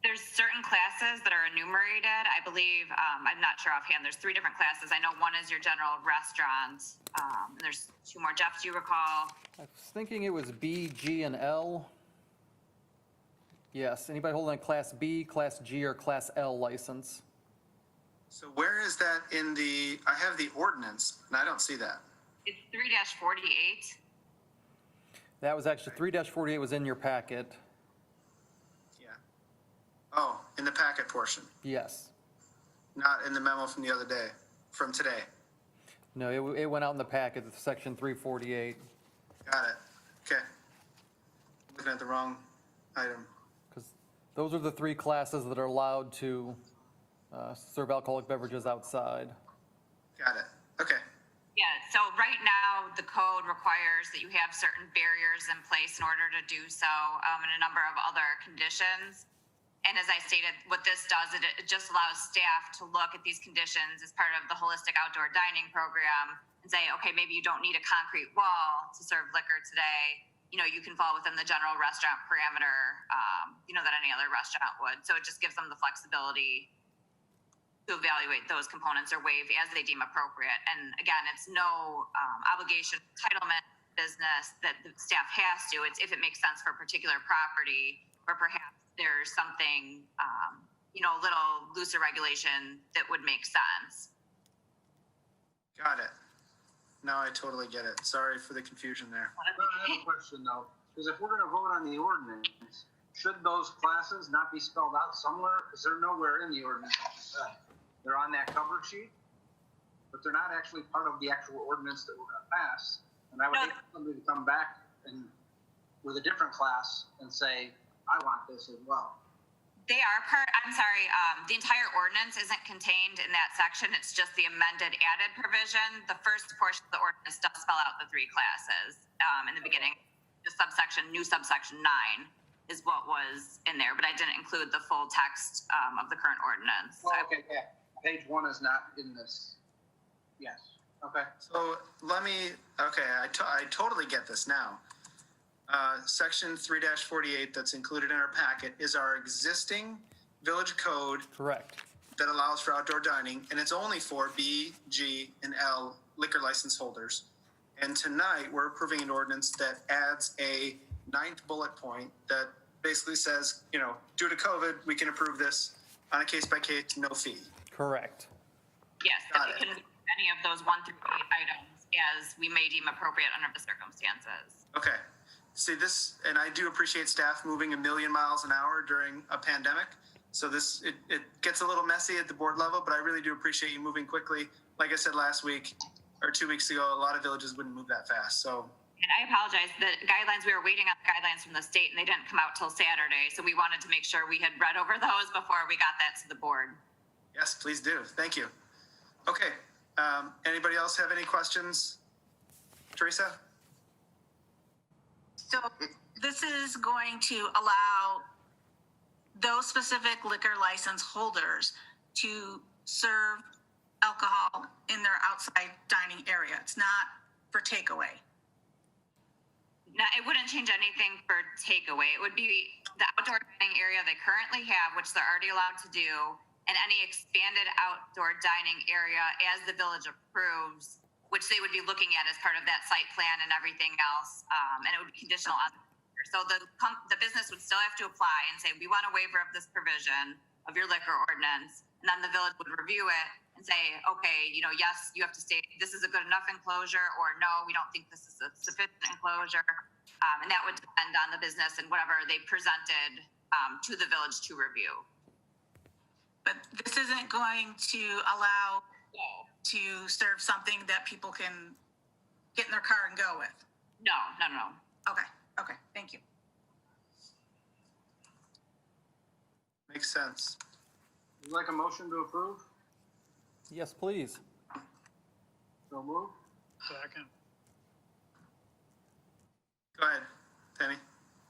M: There's certain classes that are enumerated. I believe, I'm not sure offhand, there's 3 different classes. I know one is your general restaurant. And there's 2 more. Jeff, do you recall?
E: I was thinking it was B, G, and L. Yes, anybody holding a Class B, Class G, or Class L license?
A: So where is that in I have the ordinance and I don't see that.
M: It's 3-48.
E: That was actually, 3-48 was in your packet.
A: Yeah. Oh, in the packet portion,
E: Yes.
A: not in the memo from the other day, from today.
E: No, it went out in the packet, section 348.
A: Got it. Okay. Looking at the wrong item.
E: Because those are the 3 classes that are allowed to serve alcoholic beverages outside.
A: Got it. Okay.
M: Yeah, so right now, the code requires that you have certain barriers in place in order to do so, and a number of other conditions. And as I stated, what this does, it just allows staff to look at these conditions as part of the holistic outdoor dining program and say, okay, maybe you don't need a concrete wall to serve liquor today. You know, you can fall within the general restaurant parameter, that any other restaurant would. So it just gives them the flexibility to evaluate those components or waive as they deem appropriate. And again, it's no obligation, entitlement business that the staff has to. It's if it makes sense for a particular property, or perhaps there's something, a little looser regulation that would make sense.
A: Got it. Now I totally get it. Sorry for the confusion there.
B: I have a question though, because if we're going to vote on the ordinance, should those classes not be spelled out somewhere? Because they're nowhere in the ordinance. They're on that cover sheet, but they're not actually part of the actual ordinance that we're going to pass. And I would hate for somebody to come back with a different class and say, I want this as well.
M: They are I'm sorry, the entire ordinance isn't contained in that section. It's just the amended added provision. The first portion of the ordinance does spell out the 3 classes in the beginning. The new subsection 9 is what was in there, but I didn't include the full text of the current ordinance.
B: Oh, okay, yeah. Page 1 is not in this. Yes. Okay.
A: So I totally get this now. Section 3-48 that's included in our packet is our existing village code.
E: Correct.
A: That allows for outdoor dining, and it's only for B, G, and L liquor license holders. And tonight, we're approving an ordinance that adds a 9th bullet point that basically says, due to COVID, we can approve this on a case-by-case, no fee.
E: Correct.
M: Yes, that we can do any of those 1 through 8 items as we may deem appropriate under the circumstances.
A: Okay. See this, and I do appreciate staff moving 1,000,000 miles an hour during a pandemic. So it gets a little messy at the board level, but I really do appreciate you moving quickly. Like I said last week or 2 weeks ago, a lot of villages wouldn't move that fast. So.
M: And I apologize, the guidelines, we were waiting on the guidelines from the state and they didn't come out till Saturday. So we wanted to make sure we had read over those before we got that to the board.
A: Yes, please do. Thank you. Okay. Anybody else have any questions? Teresa?
G: So this is going to allow those specific liquor license holders to serve alcohol in their outside dining area. It's not for takeaway.
M: No, it wouldn't change anything for takeaway. It would be the outdoor dining area they currently have, which they're already allowed to do, and any expanded outdoor dining area as the village approves, which they would be looking at as part of that site plan and everything else. And it would be conditional on So the business would still have to apply and say, we want a waiver of this provision of your liquor ordinance. And then the village would review it and say, okay, yes, you have to state this is a good enough enclosure, or no, we don't think this is a sufficient enclosure. And that would depend on the business and whatever they presented to the village to review.
G: But this isn't going to allow to serve something that people can get in their car and go with.
M: No.
G: Okay, thank you.
A: Makes sense.
B: Would you like a motion to approve?
E: Yes, please.
B: So moved.
H: Second.
A: Go ahead, Penny.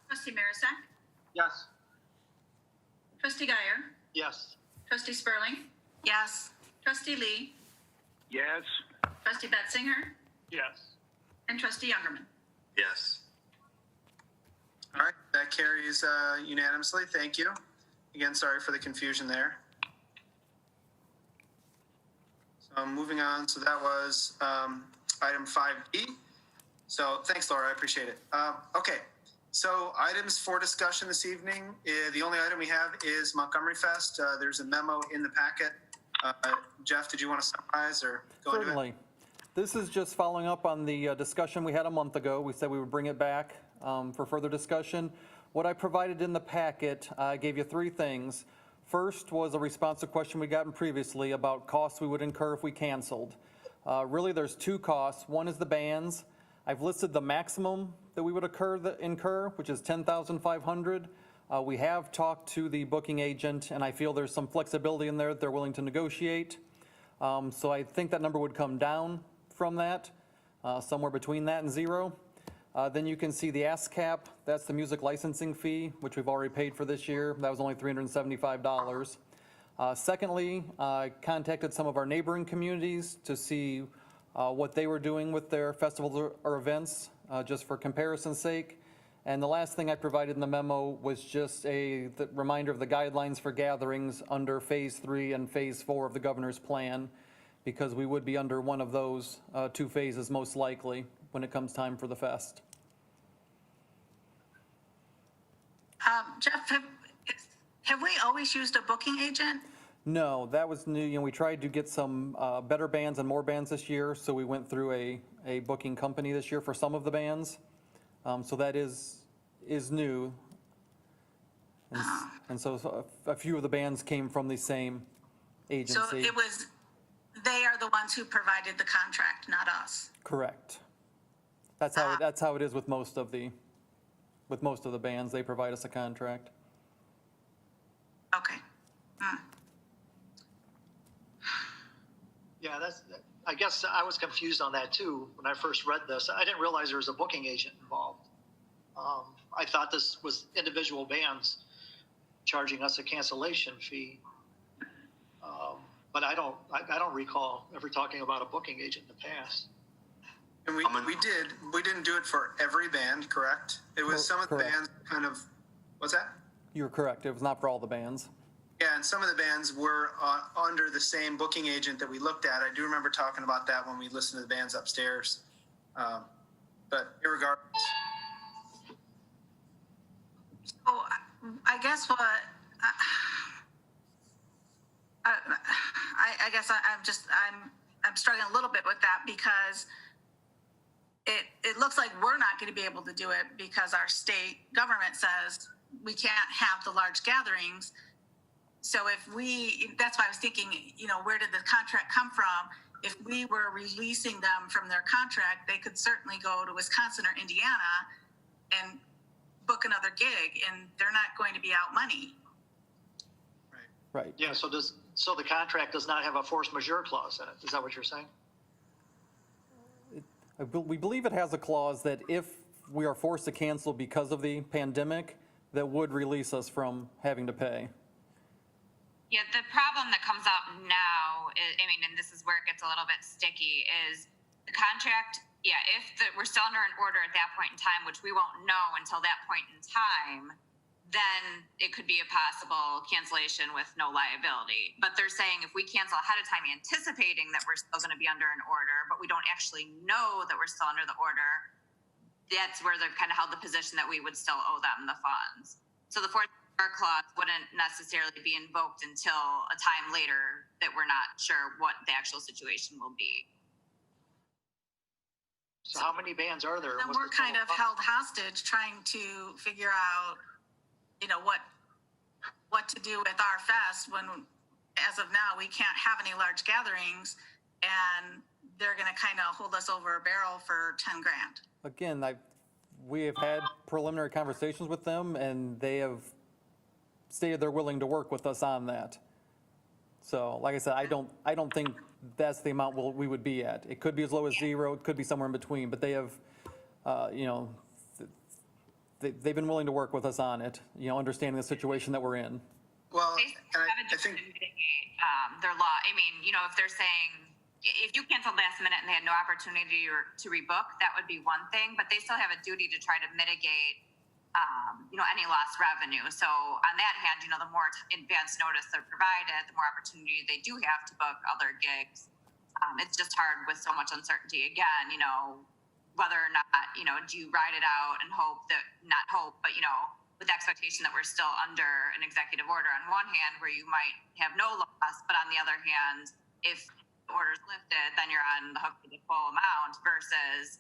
I: Trustee Marisak.
B: Yes.
I: Trustee Guyer.
D: Yes.
I: Trustee Spurling.
G: Yes.
I: Trustee Lee.
K: Yes.
I: Trustee Betzinger.
H: Yes.
I: And Trustee Youngerman.
F: Yes.
A: All right, that carries unanimously. Thank you. Again, sorry for the confusion there. So moving on, so that was item 5D. So thanks, Laura, I appreciate it. Okay, so items for discussion this evening. The only item we have is Montgomery Fest. There's a memo in the packet. Jeff, did you want to summarize or go into it?
E: Certainly. This is just following up on the discussion we had a month ago. We said we would bring it back for further discussion. What I provided in the packet, I gave you three things. First was a response to a question we'd gotten previously about costs we would incur if we canceled. Really, there's two costs. One is the bands. I've listed the maximum that we would incur, which is $10,500. We have talked to the booking agent, and I feel there's some flexibility in there that they're willing to negotiate. So I think that number would come down from that, somewhere between that and zero. Then you can see the ASCAP, that's the music licensing fee, which we've already paid for this year. That was only $375. Secondly, I contacted some of our neighboring communities to see what they were doing with their festivals or events, just for comparison's sake. And the last thing I provided in the memo was just the reminder of the guidelines for gatherings under Phase 3 and Phase 4 of the governor's plan, because we would be under one of those two phases most likely when it comes time for the fest.
G: Jeff, have we always used a booking agent?
E: No, that was new. We tried to get some better bands and more bands this year, so we went through a booking company this year for some of the bands. So that is new. And so a few of the bands came from the same agency.
G: So they are the ones who provided the contract, not us.
E: Correct. That's how it is with most of the bands. They provide us a contract.
G: Okay.
D: Yeah, I guess I was confused on that too when I first read this. I didn't realize there was a booking agent involved. I thought this was individual bands charging us a cancellation fee. But I don't recall ever talking about a booking agent in the past.
A: And we didn't do it for every band, correct? It was some of the
E: Correct.
A: bands kind of, what's that?
E: You're correct. It was not for all the bands.
A: Yeah, and some of the bands were under the same booking agent that we looked at. I do remember talking about that when we listened to the bands upstairs. But irregardless.
G: So I guess what I guess I'm struggling a little bit with that, because it looks like we're not going to be able to do it because our state government says we can't have the large gatherings. So that's why I was thinking, where did the contract come from? If we were releasing them from their contract, they could certainly go to Wisconsin or Indiana and book another gig, and they're not going to be out money.
E: Right.
D: Yeah, so the contract does not have a force majeure clause in it. Is that what you're saying?
E: We believe it has a clause that if we are forced to cancel because of the pandemic, that would release us from having to pay.
M: Yeah, the problem that comes up now, and this is where it gets a little bit sticky, is the contract, we're still under an order at that point in time, which we won't know until that point in time, then it could be a possible cancellation with no liability. But they're saying if we cancel ahead of time anticipating that we're still going to be under an order, but we don't actually know that we're still under the order, that's where they've kind of held the position that we would still owe them the funds. So the force majeure clause wouldn't necessarily be invoked until a time later that we're not sure what the actual situation will be.
D: So how many bands are there?
G: Then
D: What's
G: we're
D: the
G: kind
D: total
G: of held hostage trying to figure out, you know, what to do with our fest when, as of now, we can't have any large gatherings and they're going to kind of hold us over a barrel for 10 grand.
E: Again, we have had preliminary conversations with them, and they have stated they're willing to work with us on that. So, like I said, I don't think that's the amount we would be at. It could be as low as 0, it could be somewhere in between, but they have, you know, they've been willing to work with us on it, you know, understanding the situation that we're in.
A: Well,
M: They
A: and
M: have a
A: I think,
M: to mitigate their law. I mean, you know, if they're saying, if you canceled last minute and they had no opportunity to rebook, that would be one thing, but they still have a duty to try to mitigate, you know, any lost revenue. So on that hand, you know, the more advance notice they're provided, the more opportunity they do have to book other gigs. It's just hard with so much uncertainty. Again, you know, whether or not, you know, do you ride it out and hope that, not hope, but, you know, with the expectation that we're still under an executive order on one hand where you might have no loss, but on the other hand, if the order's lifted, then you're on the hook for the full amount versus,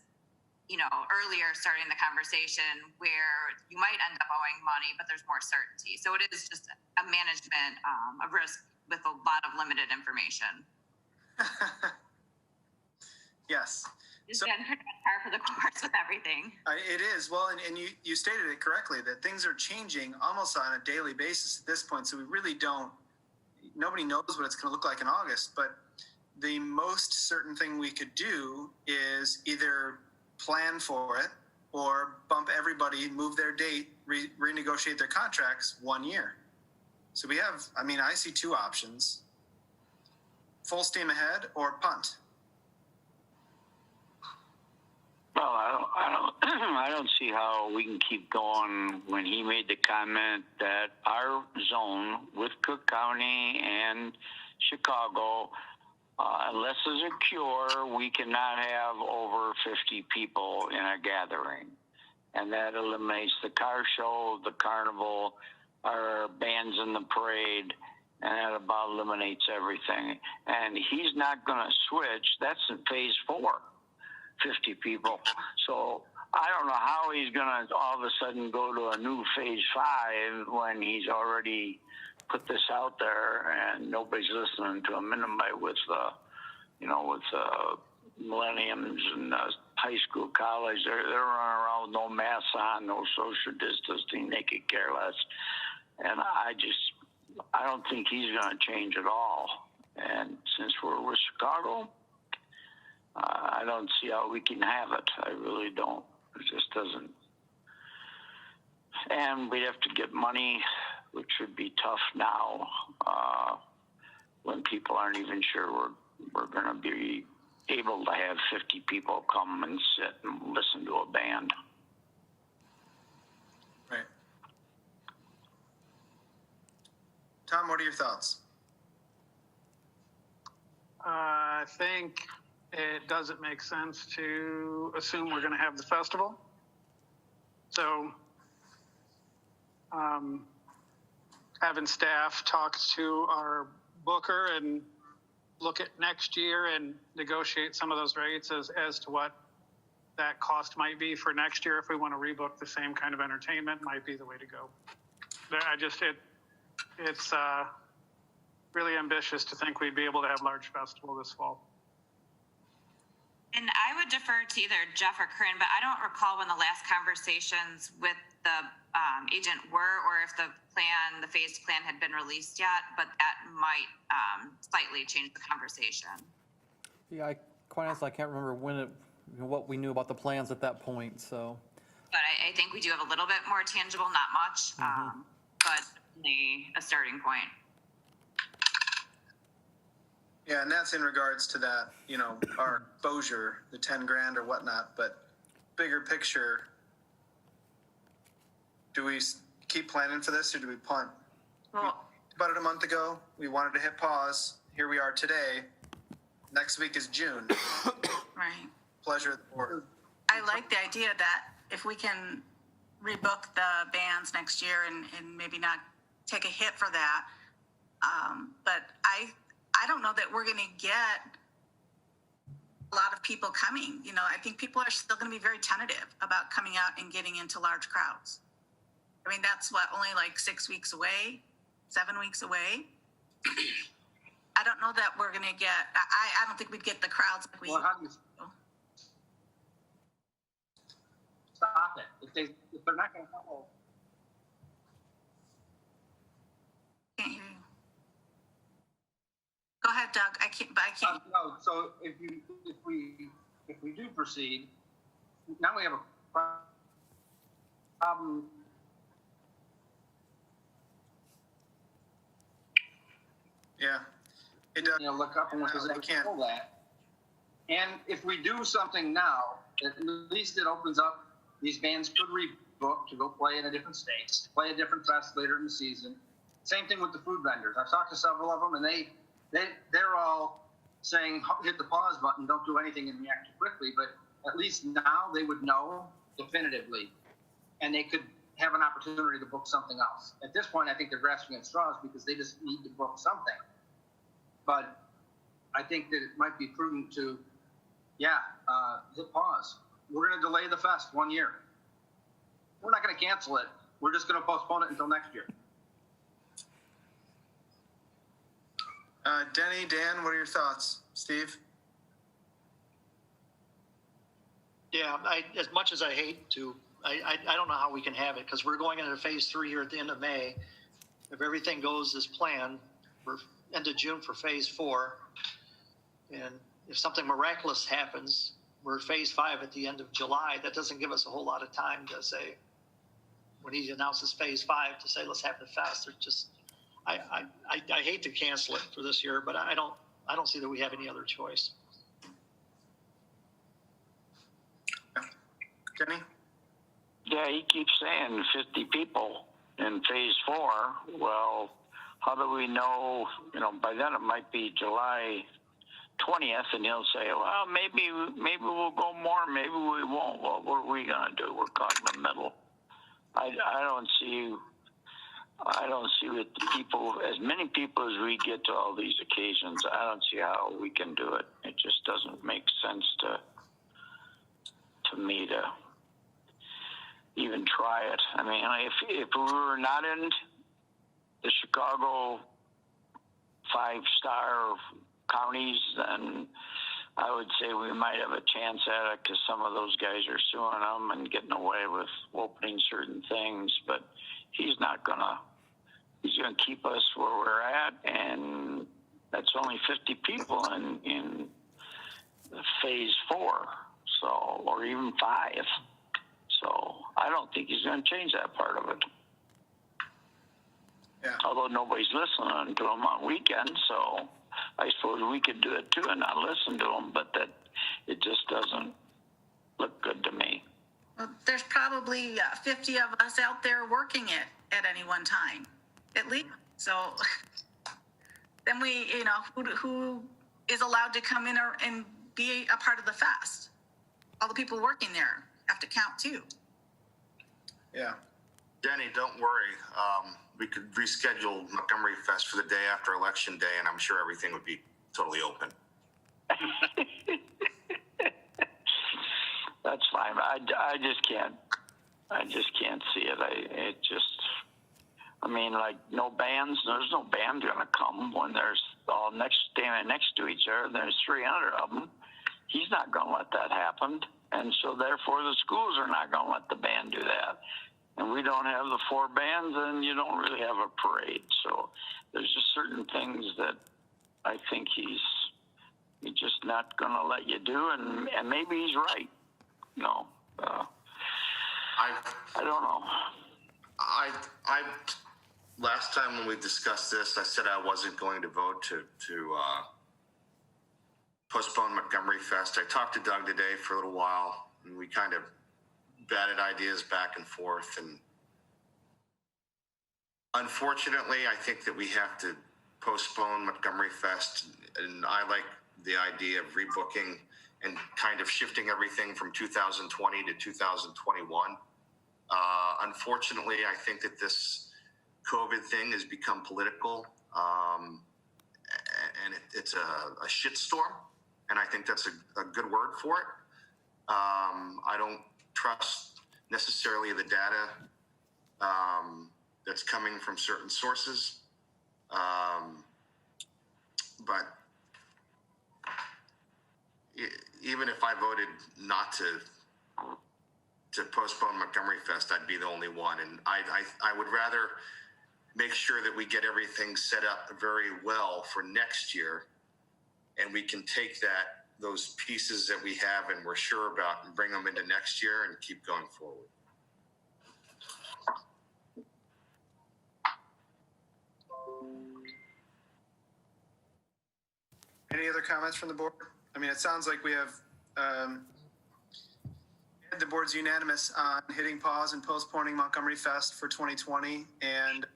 M: you know, earlier starting the conversation where you might end up owing money, but there's more certainty. So it is just a management of risk with a lot of limited information.
A: yes.
M: It's been pretty much par for the course with everything.
A: It is. Well, and you stated it correctly that things are changing almost on a daily basis at this point. So we really nobody knows what it's going to look like in August. But the most certain thing we could do is either plan for it or bump everybody, move their date, renegotiate their contracts 1 year. So we have, I mean, I see 2 options: full steam ahead or punt.
K: Well, I don't see how we can keep going when he made the comment that our zone with Cook County and Chicago, unless there's a cure, we cannot have over 50 people in a gathering. And that eliminates the car show, the carnival, our bands in the parade, and that about eliminates everything. And he's not going to switch. That's in phase 4. 50 people. So I don't know how he's going to all of a sudden go to a new phase 5 when he's already put this out there and nobody's listening to him. Anyway, with millenniums and high school, college, they're running around with no masks on, no social distancing. They could care less. And I don't think he's going to change at all. And since we're with Chicago, I don't see how we can have it. I really don't. It just doesn't. And we'd have to get money, which would be tough now when people aren't even sure we're going to be able to have 50 people come and sit and listen to a band.
A: Right. Tom, what are your thoughts?
H: I think it doesn't make sense to assume we're going to have the festival. So having staff talk to our booker and look at next year and negotiate some of those rates as to what that cost might be for next year if we want to rebook the same kind of entertainment might be the way to go. It's really ambitious to think we'd be able to have large festival this fall.
M: And I would defer to either Jeff or Corinne, but I don't recall when the last conversations with the agent were, or if the phased plan had been released yet, but that might slightly change the conversation.
E: Yeah, quite honestly, I can't remember what we knew about the plans at that point, so.
M: But I think we do have a little bit more tangible, not much, but definitely a starting point.
A: Yeah, and that's in regards to that, you know, our exposure, the 10 grand or whatnot, but bigger picture, do we keep planning for this or do we punt?
G: Well,
A: About it a month ago, we wanted to hit pause. Here we are today. Next week is June.
G: right.
A: Pleasure of the board.
G: I like the idea that if we can rebook the bands next year and maybe not take a hit for that. But I don't know that we're going to get a lot of people coming. You know, I think people are still going to be very tentative about coming out and getting into large crowds. I mean, that's what, only like 6 weeks away, 7 weeks away. I don't know that we're going to get, I don't think we'd get the crowds like we.
B: Well, how do you stop it? If they're not going to follow.
G: Can't hear you. Go ahead, Doug. I can't.
B: No. So if we do proceed, now we have a problem.
A: Yeah. It does.
B: You know, look up and look
A: We can't.
B: that. And if we do something now, at least it opens up. These bands could rebook to go play in a different state, play a different fest later in the season. Same thing with the food vendors. I've talked to several of them, and they're all saying hit the pause button, don't do anything and react too quickly. But at least now they would know definitively, and they could have an opportunity to book something else. At this point, I think they're grasping at straws because they just need to book something. But I think that it might be prudent to, hit pause. We're going to delay the fest 1 year. We're not going to cancel it. We're just going to postpone it until next year.
A: Denny, Dan, what are your thoughts? Steve?
D: Yeah, as much as I hate to, I don't know how we can have it because we're going into phase 3 here at the end of May. If everything goes as planned, we're end of June for phase 4. And if something miraculous happens, we're phase 5 at the end of July. That doesn't give us a whole lot of time to say, when he announces phase 5, to say, let's have the fest. They're just, I hate to cancel it for this year, but I don't see that we have any other choice.
A: Denny?
K: Yeah, he keeps saying 50 people in phase 4. Well, how do we know, by then it might be July 20th, and he'll say, well, maybe we'll go more, maybe we won't. Well, what are we going to do? We're caught in the middle. I don't see with the people, as many people as we get to all these occasions, I don't see how we can do it. It just doesn't make sense to me to even try it. I mean, if we were not in the Chicago 5-star counties, then I would say we might have a chance at it because some of those guys are suing them and getting away with opening certain things. But he's going to keep us where we're at, and that's only 50 people in phase 4, so, or even 5. So I don't think he's going to change that part of it.
A: Yeah.
K: Although nobody's listening to him on weekends, so I suppose we could do it too and not listen to him, but that it just doesn't look good to me.
G: Well, there's probably 50 of us out there working it at any one time, at least. So then we, who is allowed to come in and be a part of the fest? All the people working there have to count too.
A: Yeah.
F: Denny, don't worry. We could reschedule Montgomery Fest for the day after Election Day, and I'm sure everything would be totally open.
K: That's fine. I just can't see it. Like no bands. There's no band going to come when there's all standing next to each other. There's 300 of them. He's not going to let that happen, and so therefore the schools are not going to let the band do that. And we don't have the 4 bands, and you don't really have a parade. So there's just certain things that I think he's just not going to let you do, and maybe he's right. I don't know.
F: I last time when we discussed this, I said I wasn't going to vote to postpone Montgomery Fest. I talked to Doug today for a little while, and we kind of batted ideas back and forth, and unfortunately I think that we have to postpone Montgomery Fest, and I like the idea of rebooking and kind of shifting everything from 2020 to 2021. Unfortunately, I think that this COVID thing has become political, and it's a shitstorm, and I think that's a good word for it. I don't trust necessarily the data that's coming from certain sources, but even if I voted not to postpone Montgomery Fest, I'd be the only one. And I would rather make sure that we get everything set up very well for next year, and we can take those pieces that we have and we're sure about and bring them into next year and keep going forward.
A: Any other comments from the board? I mean, it sounds like we have the board's unanimous on hitting pause and postponing Montgomery Fest for 2020, and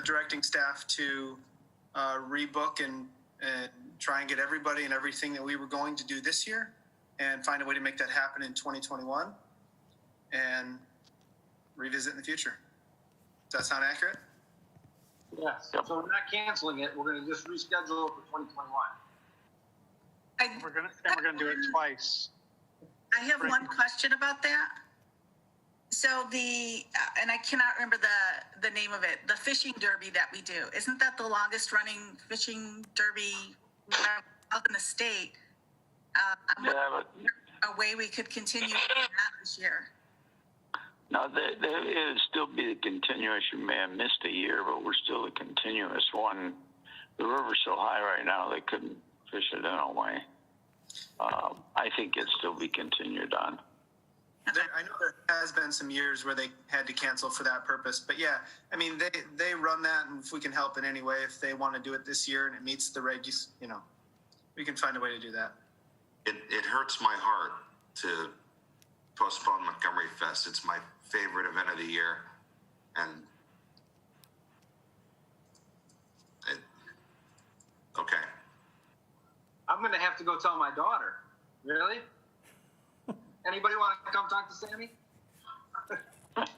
A: directing staff to rebook and try and get everybody and everything that we were going to do this year and find a way to make that happen in 2021 and revisit in the future. Does that sound accurate?
B: Yes. So we're not canceling it. We're going to just reschedule it for 2021.
H: We're gonna do it twice.
G: I have one question about that. So and I cannot remember the name of it, the fishing derby that we do. Isn't that the longest running fishing derby out in the state? A way we could continue that this year.
K: No, it'll still be a continuous. You may have missed a year, but we're still a continuous one. The river's so high right now, they couldn't fish it in a way. I think it'd still be continued on.
A: I know there has been some years where they had to cancel for that purpose, but yeah, I mean, they run that, and if we can help in any way, if they want to do it this year and it meets the regs, we can find a way to do that.
F: It hurts my heart to postpone Montgomery Fest. It's my favorite event of the year, and okay.
B: I'm going to have to go tell my daughter. Really? Anybody want to come talk to Sammy?
A: Put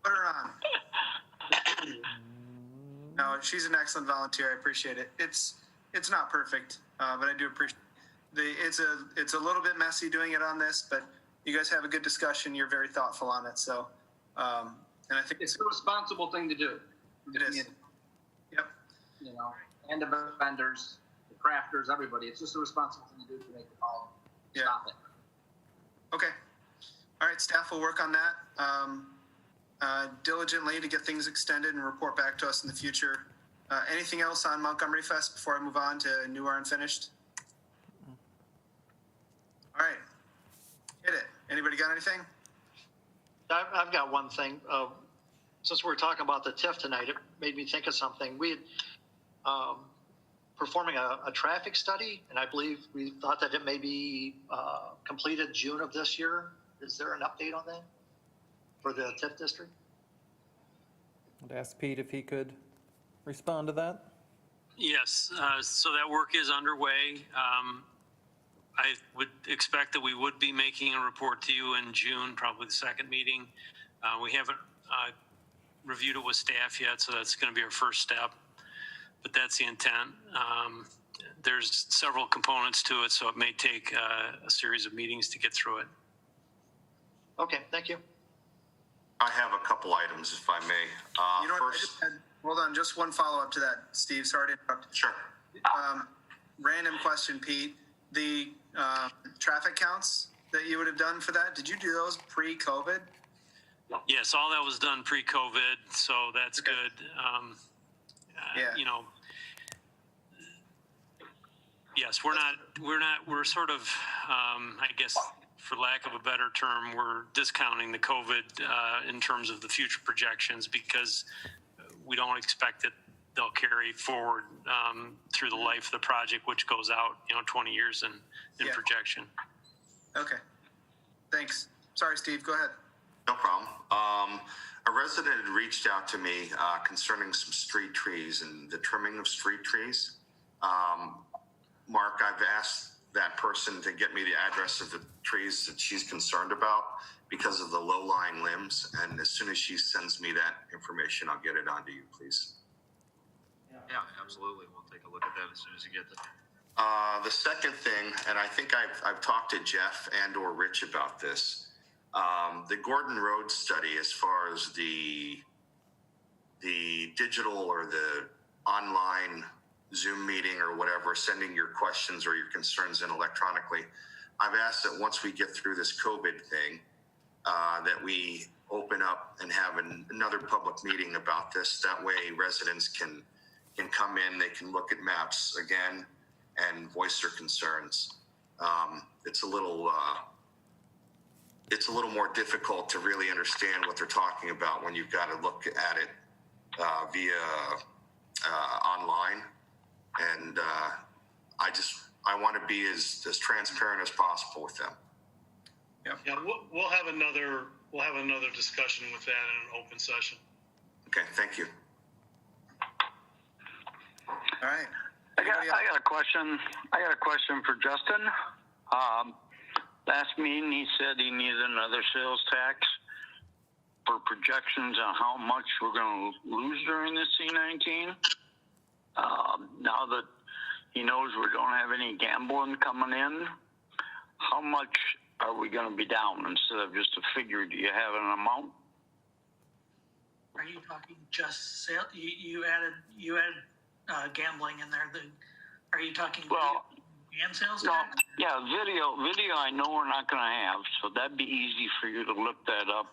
A: her on. No, she's an excellent volunteer. I appreciate it. It's not perfect, but I do appreciate it. It's a little bit messy doing it on this, but you guys have a good discussion. You're very thoughtful on it. So, and I think
B: it's a responsible thing to do.
A: It is. Yep.
B: And the vendors, the crafters, everybody. It's just a responsible thing to do to make the call. Stop it.
A: Okay. All right, staff will work on that diligently to get things extended and report back to us in the future. Anything else on Montgomery Fest before I move on to new or unfinished? All right. Hit it. Anybody got anything?
D: I've got one thing. Since we're talking about the TIF tonight, it made me think of something. We had performing a traffic study, and I believe we thought that it may be completed June of this year. Is there an update on that for the TIF district?
E: I'd ask Pete if he could respond to that.
N: Yes, so that work is underway. I would expect that we would be making a report to you in June, probably the second meeting. We haven't reviewed it with staff yet, so that's going to be our first step. But that's the intent. There's several components to it, so it may take a series of meetings to get through it.
D: Okay, thank you.
A: I have a couple items, if I may. First, hold on, just one follow-up to that, Steve. Sorry to interrupt.
F: Sure.
A: Random question, Pete. The traffic counts that you would have done for that, did you do those pre-COVID?
N: Yes, all that was done pre-COVID, so that's good. Yes, we're sort of, I guess, for lack of a better term, we're discounting the COVID in terms of the future projections because we don't expect that they'll carry forward through the life of the project, which goes out, 20 years in projection.
A: Okay. Thanks. Sorry, Steve, go ahead.
F: No problem. A resident had reached out to me concerning some street trees and the trimming of street trees. Mark, I've asked that person to get me the address of the trees that she's concerned about because of the low-lying limbs. And as soon as she sends me that information, I'll get it onto you, please.
O: Yeah, absolutely. We'll take a look at that as soon as you get it.
F: The second thing, and I think I've talked to Jeff and or Rich about this, the Gordon Road study, as far as the digital or the online Zoom meeting or whatever, sending your questions or your concerns in electronically. I've asked that once we get through this COVID thing, that we open up and have another public meeting about this. That way residents can come in, they can look at maps again and voice their concerns. It's a little more difficult to really understand what they're talking about when you've got to look at it via online. And I want to be as transparent as possible with them.
C: Yeah, we'll have another discussion with that in an open session.
F: Okay, thank you.
A: All right.
K: I got a question. I got a question for Justin. Last meeting, he said he needed another sales tax for projections on how much we're going to lose during this C-19. Now that he knows we don't have any gambling coming in, how much are we going to be down instead of just a figure? Do you have an amount?
J: Are you talking just sale? You added gambling in there. Are you talking and sales tax?
K: Yeah, video I know we're not going to have, so that'd be easy for you to look that up,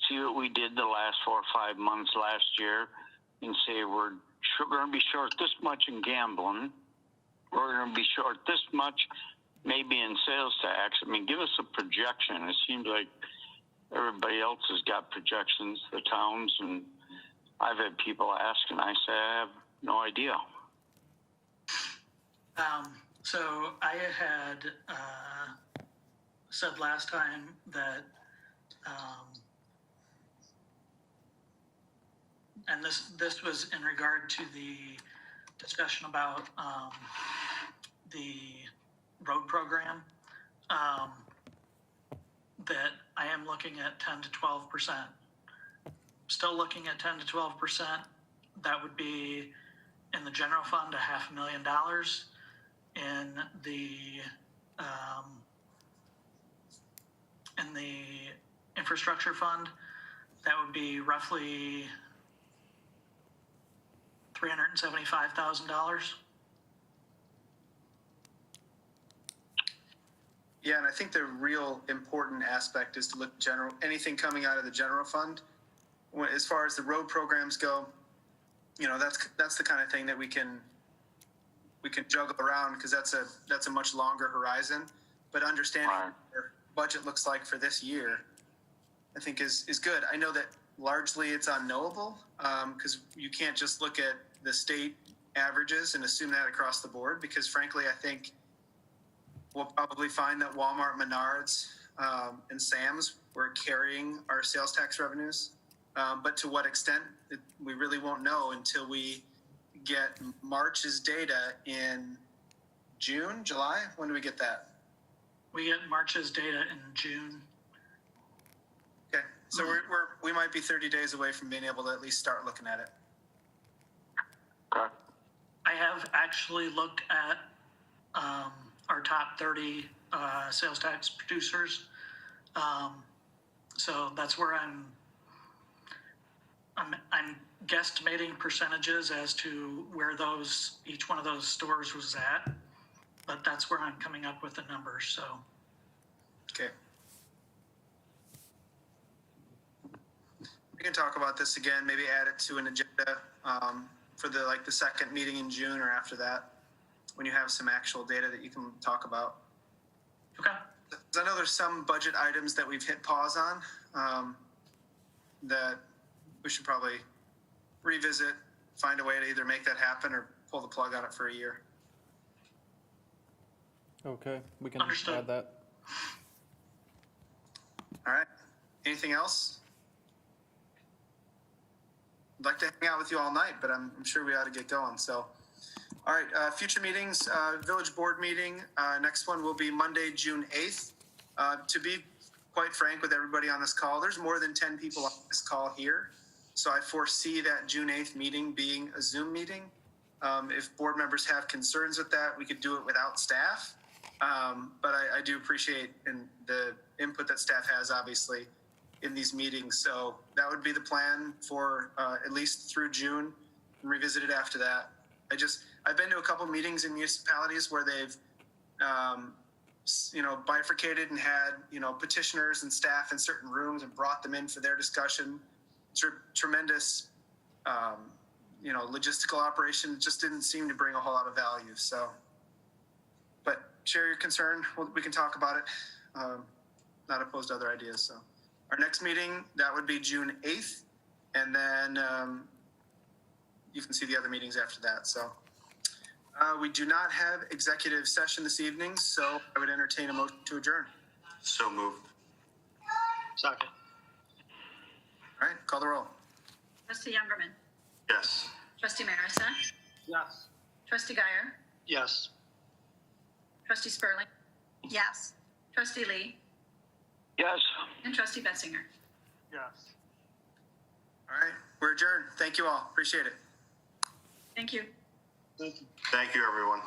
K: see what we did the last 4 or 5 months last year, and say we're going to be short this much in gambling, we're going to be short this much maybe in sales tax. I mean, give us a projection. It seems like everybody else has got projections, the towns, and I've had people ask, and I say I have no idea.
J: So I had said last time that, and this was in regard to the discussion about the road program, that I am looking at 10 to 12%. Still looking at 10 to 12%. That would be in the general fund, $500,000. In the infrastructure fund, that would be roughly $375,000.
A: Yeah, and I think the real important aspect is to look at anything coming out of the general fund. As far as the road programs go, that's the kind of thing that we can juggle around, because that's a much longer horizon. But understanding what our budget looks like for this year, I think is good. I know that largely it's unknowable, because you can't just look at the state averages and assume that across the board, because frankly, I think we'll probably find that Walmart, Menards, and Sam's were carrying our sales tax revenues. But to what extent, we really won't know until we get March's data in June, July. When do we get that?
J: We get March's data in June.
A: Okay, so we might be 30 days away from being able to at least start looking at it.
K: Okay.
J: I have actually looked at our top 30 sales tax producers. So that's where I'm guesstimating percentages as to where each one of those stores was at, but that's where I'm coming up with the numbers. So,
A: okay, we can talk about this again. Maybe add it to an agenda for the second meeting in June or after that, when you have some actual data that you can talk about.
J: Okay.
A: I know there's some budget items that we've hit pause on that we should probably revisit, find a way to either make that happen or pull the plug on it for a year.
E: Okay, we can
J: Understood.
E: add that.
A: All right. Anything else? I'd like to hang out with you all night, but I'm sure we ought to get going. So All right, future meetings, village board meeting, next one will be Monday, June 8th. To be quite frank with everybody on this call, there's more than 10 people on this call here. So I foresee that June 8th meeting being a Zoom meeting. If board members have concerns with that, we could do it without staff. But I do appreciate the input that staff has, obviously, in these meetings. So that would be the plan for at least through June, and revisit it after that. I've been to a couple meetings in municipalities where they've, bifurcated and had, petitioners and staff in certain rooms and brought them in for their discussion. Tremendous, logistical operation. It just didn't seem to bring a whole lot of value. So, but share your concern. We can talk about it. Not opposed to other ideas. So our next meeting, that would be June 8th. And then you can see the other meetings after that. So we do not have executive session this evening, so I would entertain a motion to adjourn.
F: So moved.
D: Second.
A: All right, call the roll.
I: Trustee Youngerman.
F: Yes.
I: Trustee Marisak.
B: Yes.
I: Trustee Guyer.
D: Yes.
I: Trustee Spurling.
G: Yes.
I: Trustee Lee.
K: Yes.
I: And Trustee Betzinger.
H: Yes.
A: All right, we're adjourned. Thank you all. Appreciate it.
I: Thank you.
B: Thank you.
F: Thank you, everyone.